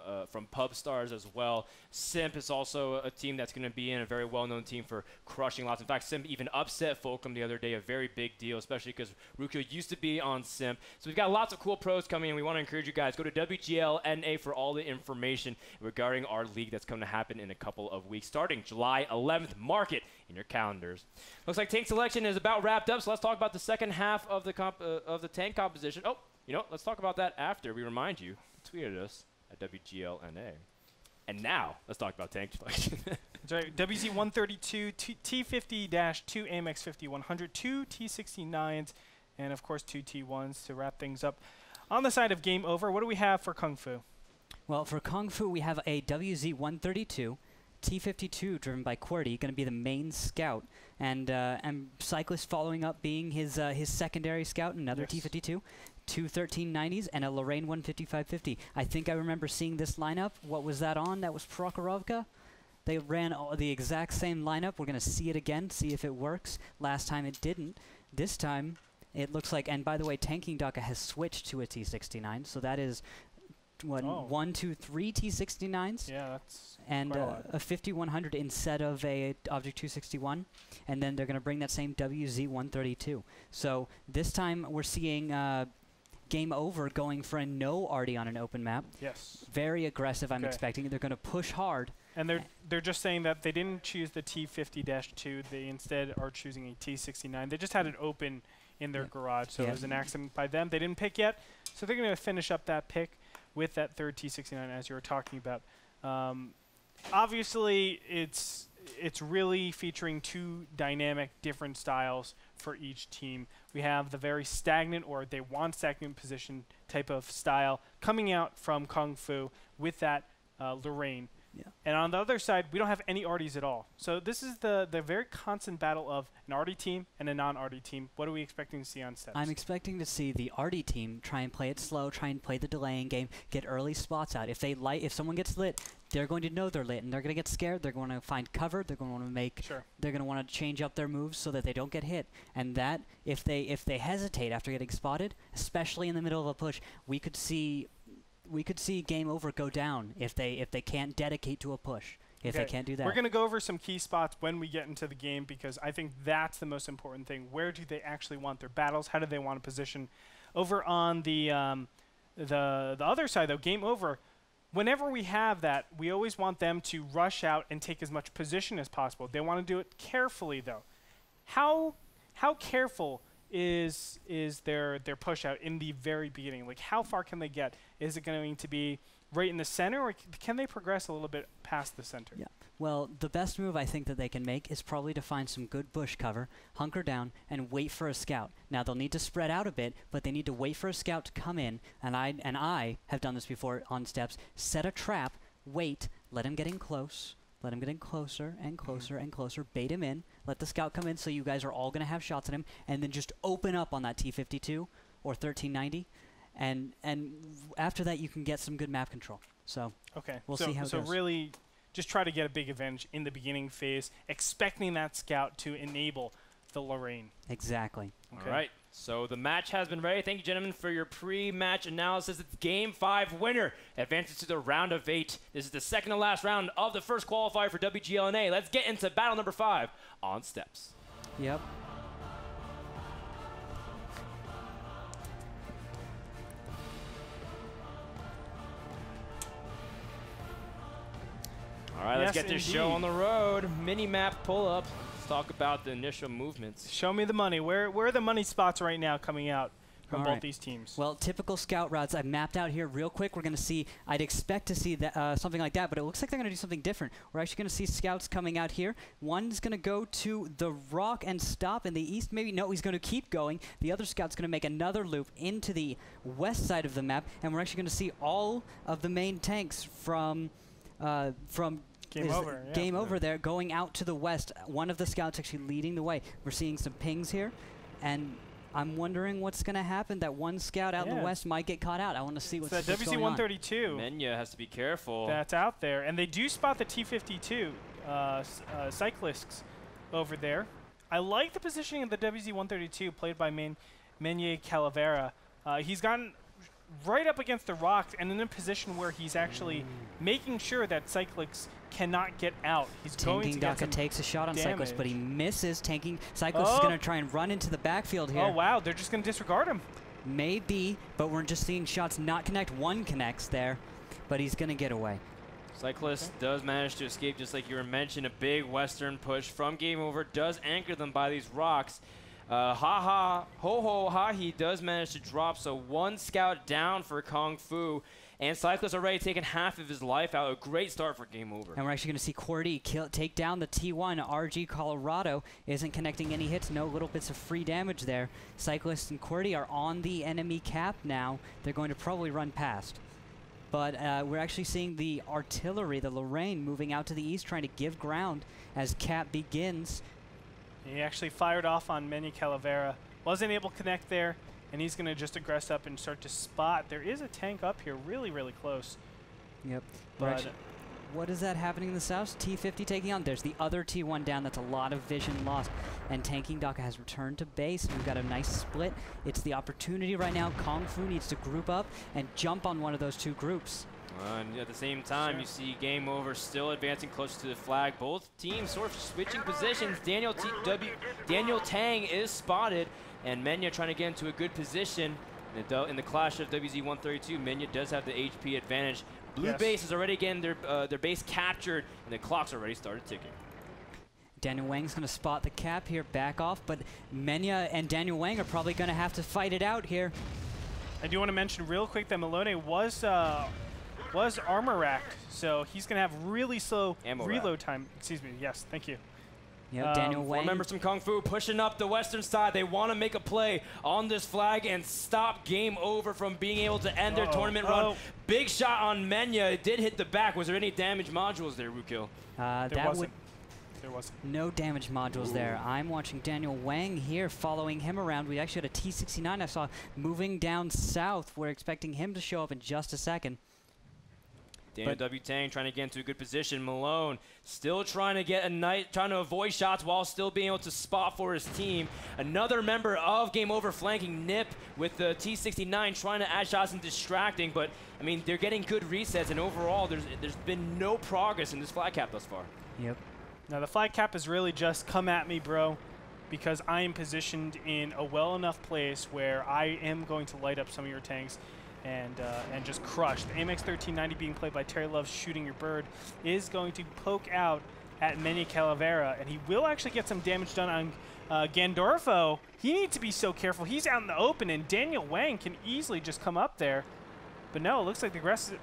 Pub Stars as well. Simp is also a team that's going to be in, a very well-known team for crushing lots. In fact, Simp even upset Fulcrum the other day, a very big deal, especially because Rukio used to be on Simp. So we've got lots of cool pros coming, and we want to encourage you guys, go to WGLNA for all the information regarding our league that's going to happen in a couple of weeks, starting July 11th. Mark it in your calendars. Looks like tank selection is about wrapped up, so let's talk about the second half of the tank composition. Oh, you know, let's talk about that after we remind you to tweet at us at WGLNA. And now, let's talk about tank selection. That's right. WZ-132, T50-2 AMX 50-100, 2 T69s, and of course 2 T1s to wrap things up. On the side of Game Over, what do we have for Kung Fu? Well, for Kung Fu, we have a WZ-132, T52 driven by QWERTY, going to be the main scout, and Cyclist following up being his secondary scout, another T52, two 1390s, and a Lorraine 15550. I think I remember seeing this lineup. What was that on? That was Prokhorovka. They ran the exact same lineup. We're going to see it again, see if it works. Last time it didn't. This time it looks like, and by the way, Tanking Daka has switched to a T69, so that is one, two, three T69s. Yeah, that's and quite a lot. a 5100 instead of a Object 261, and then they're going to bring that same WZ-132. So this time we're seeing Game Over going for a no arty on an open map. Yes. Very aggressive, I'm expecting. They're going to push hard. And they're just saying that they didn't choose the T50-2. They instead are choosing a T69. They just had it open in their garage, so it was an accident by them. They didn't pick yet, so they're going to finish up that pick with that third T69, as you were talking about. Obviously, it's really featuring two dynamic, different styles for each team. We have the very stagnant, or they want stagnant position type of style coming out from Kung Fu with that Lorraine. Yeah. And on the other side, we don't have any arties at all. So this is the very constant battle of an arty team and a non-arty team. What are we expecting to see on steps? I'm expecting to see the arty team try and play it slow, try and play the delaying game, get early spots out. If someone gets lit, they're going to know they're lit, and they're going to get scared. They're going to find cover. They're going to want to make. Sure. They're going to want to change up their moves so that they don't get hit. And that if they hesitate after getting spotted, especially in the middle of a push, we could see Game Over go down if they can't dedicate to a push. If they can't do that. We're going to go over some key spots when we get into the game, because I think that's the most important thing. Where do they actually want their battles? How do they want to position? Over on the other side, though, Game Over, whenever we have that, we always want them to rush out and take as much position as possible. They want to do it carefully, though. How careful is their push out in the very beginning? Like, how far can they get? Is it going to be right in the center, or can they progress a little bit past the center? Yeah. Well, the best move I think that they can make is probably to find some good bush cover, hunker down, and wait for a scout. Now, they'll need to spread out a bit, but they need to wait for a scout to come in, and I have done this before on steps, set a trap, wait, let him get in close, let him get in closer and closer and closer, bait him in, let the scout come in so you guys are all going to have shots at him, and then just open up on that T52 or 1390, and after that you can get some good map control. So we'll see how it goes. So really just try to get a big advantage in the beginning phase, expecting that scout to enable the Lorraine. Exactly. Okay. All right. So the match has been ready. Thank you, gentlemen, for your pre-match analysis. It's Game 5 winner advances to the round of 8. This is the second to last round of the first qualifier for WGLNA. Let's get into battle number 5 on steps. Yep. All right, let's get this show on the road. Mini-map pull-up. Let's talk about the initial movements. Show me the money. Where are the money spots right now coming out from both these teams. Well, typical scout routes I've mapped out here real quick. We're going to see, I'd expect to see that, something like that, but it looks like they're going to do something different. We're actually going to see scouts coming out here. One's going to go to the rock and stop in the east. Maybe, no, he's going to keep going. The other scout's going to make another loop into the west side of the map, and we're actually going to see all of the main tanks from Game over. Yeah. Game over there going out to the west. One of the scouts actually leading the way. We're seeing some pings here, and I'm wondering what's going to happen. That one scout out in the west might get caught out. I want to see what's going on. WZ-132. Menya has to be careful. That's out there. And they do spot the T-52 cyclists over there. I like the positioning of the WZ-132 played by Menya Calavera. He's gotten right up against the rocks and in a position where he's actually making sure that cyclists cannot get out. He's going to get some takes a shot on damage. Cyclist, but he misses. Cyclist is going to try and run into the backfield here. Oh, wow. They're just going to disregard him. Maybe, but we're just seeing shots not connect. One connects there, but he's going to get away. Cyclist does manage to escape, just like you were mentioning. A big western push from Game Over does anchor them by these rocks. He does manage to drop, so one scout down for Kung Fu, and Cyclist already taken half of his life out. A great start for Game Over. And we're actually going to see Cordy take down the T1. RG Colorado isn't connecting any hits, no little bits of free damage there. Cyclist and Cordy are on the enemy cap now. They're going to probably run past. But we're actually seeing the artillery, the Lorraine, moving out to the east, trying to give ground as cap begins. He actually fired off on Menya Calavera. Wasn't able to connect there, and he's going to just aggress up and start to spot. There is a tank up here really, really close. Yep. But what is that happening in the south? T50 taking on. There's the other T1 down. That's a lot of vision lost. And Tanking Daka has returned to base. We've got a nice split. It's the opportunity right now. Kung Fu needs to group up and jump on one of those two groups. And at the same time, you see Game Over still advancing closer to the flag. Both teams sort of switching positions. Daniel Tang is spotted, and Menya trying to get into a good position. In the clash of WZ-132, Menya does have the HP advantage. Blue base is already getting their base captured, and the clock's already started ticking. Daniel Wang's going to spot the cap here, back off, but Menya and Daniel Wang are probably going to have to fight it out here. I do want to mention real quick that Malone was armor racked, so he's going to have really slow reload time. Excuse me. Yes, thank you. Yep, Daniel Wang. Members from Kung Fu pushing up the western side. They want to make a play on this flag and stop Game Over from being able to end their tournament run. Big shot on Menya. It did hit the back. Was there any damage modules there, Rukil? There wasn't. No damage modules there. I'm watching Daniel Wang here, following him around. We actually had a T69 I saw moving down south. We're expecting him to show up in just a second. Daniel W. Tang trying to get into a good position. Malone still trying to get trying to avoid shots while still being able to spot for his team. Another member of Game Over flanking Nip with the T69 trying to add shots and distracting, but I mean they're getting good resets, and overall there's been no progress in this flag cap thus far. Yep. Now the flag cap has really just come at me, bro, because I am positioned in a well enough place where I am going to light up some of your tanks and just crush. The AMX 1390 being played by Terry Love's Shooting Your Bird is going to poke out at Menya Calavera, and he will actually get some damage done on Gandorfo. He needs to be so careful. He's out in the open, and Daniel Wang can easily just come up there. But no, it looks like they're going to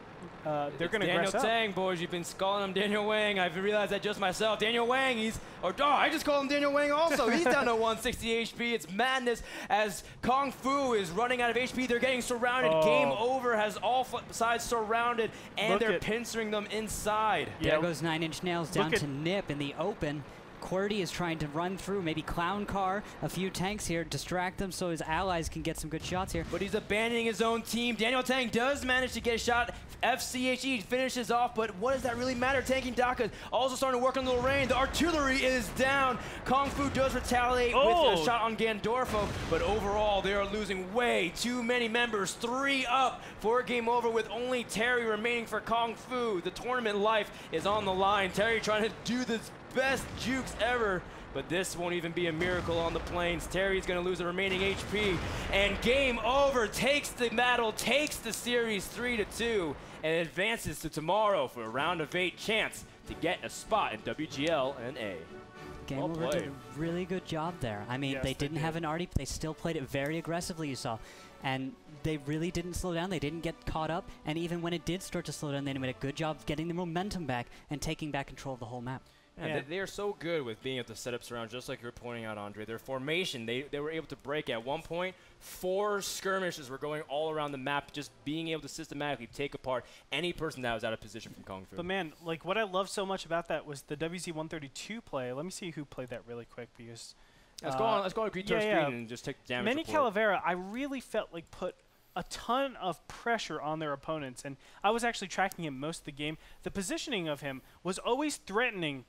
aggress up. Daniel Tang, boys, you've been calling him Daniel Wang. I've realized that just myself. Daniel Wang, I just call him Daniel Wang also. He's down to 160 HP. It's madness as Kung Fu is running out of HP. They're getting surrounded. Game Over has all sides surrounded, and they're pincering them inside. There goes 9 Inch Nails down to Nip in the open. Cordy is trying to run through, maybe Clown Car, a few tanks here, distract them so his allies can get some good shots here. But he's abandoning his own team. Daniel Tang does manage to get a shot. FCHE finishes off, but what does that really matter? Tanking Daka also starting to work on the Lorraine. The artillery is down. Kung Fu does retaliate with a shot on Gandorfo, but overall they are losing way too many members. 3 up for Game Over with only Terry remaining for Kung Fu. The tournament life is on the line. Terry trying to do this best jukes ever, but this won't even be a miracle on the plains. Terry's going to lose the remaining HP, and Game Over takes the battle, takes the series 3-2, and advances to tomorrow for a round of 8 chance to get a spot in WGLNA. Game Over did a really good job there. I mean, they didn't have an arty, but they still played it very aggressively, you saw. and they really didn't slow down. They didn't get caught up, and even when it did start to slow down, they made a good job of getting the momentum back and taking back control of the whole map. Yeah, they are so good with being able to set up surround, just like you were pointing out, Andre. Their formation, they were able to break at one point. 4 skirmishes were going all around the map, just being able to systematically take apart any person that was out of position from Kung Fu. But man, like what I love so much about that was the WZ-132 play. Let me see who played that really quick because Let's go on green screen and just take damage. Manny Calavera, I really felt like put a ton of pressure on their opponents, and I was actually tracking him most of the game. The positioning of him was always threatening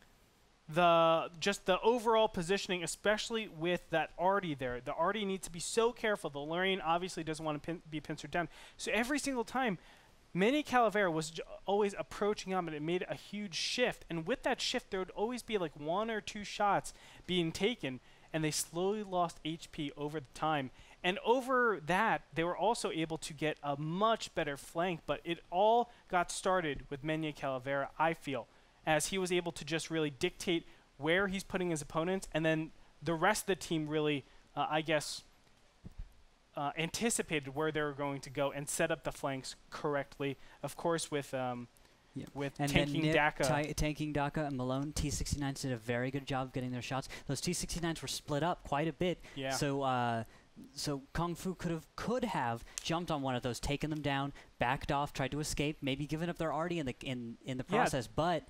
just the overall positioning, especially with that Artie there. The Artie needs to be so careful. The Lurian obviously doesn't want to be pincered down. So every single time, Manny Calavera was always approaching him, and it made a huge shift. And with that shift, there would always be like 1 or 2 shots being taken, and they slowly lost HP over the time. And over that, they were also able to get a much better flank, but it all got started with Manny Calavera, I feel, as he was able to just really dictate where he's putting his opponents, and then the rest of the team really, I guess, anticipated where they were going to go and set up the flanks correctly. Of course, with tanking Daka. Tanking Daka and Malone, T-69s did a very good job of getting their shots. Those T-69s were split up quite a bit. Yeah. So Kung Fu could have jumped on one of those, taken them down, backed off, tried to escape, maybe given up their arty in the process, but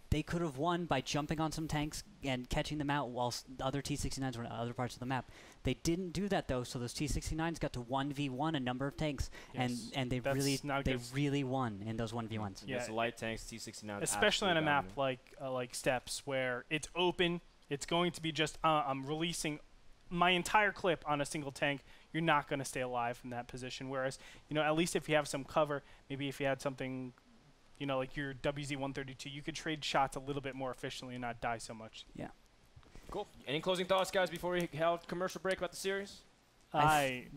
they could have won by jumping on some tanks and catching them out while the other T-69s were in other parts of the map. They didn't do that though, so those T-69s got to 1v1 a number of tanks, yes. and they really won in those 1v1s. Yeah, it's light tanks, T-69s, especially on a map like Steps, where it's open. It's going to be just I'm releasing my entire clip on a single tank. You're not going to stay alive from that position. Whereas, at least if you have some cover, maybe if you had something, like your WZ-132, you could trade shots a little bit more efficiently and not die so much. Yeah. Cool. Any closing thoughts, guys, before we have commercial break about the series?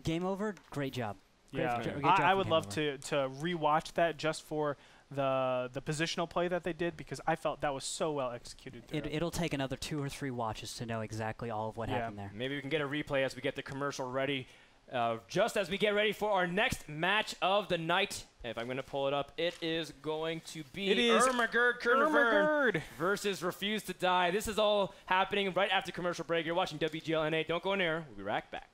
Game over. Great job. Yeah, I would love to rewatch that just for the positional play that they did, because I felt that was so well executed. It'll take another 2 or 3 watches to know exactly all of what happened there. Maybe we can get a replay as we get the commercial ready. Just as we get ready for our next match of the night. If I'm going to pull it up, it is going to be Ermagerd versus Refuse to Die. This is all happening right after commercial break. You're watching WGLNA. Don't go anywhere. We'll be right back.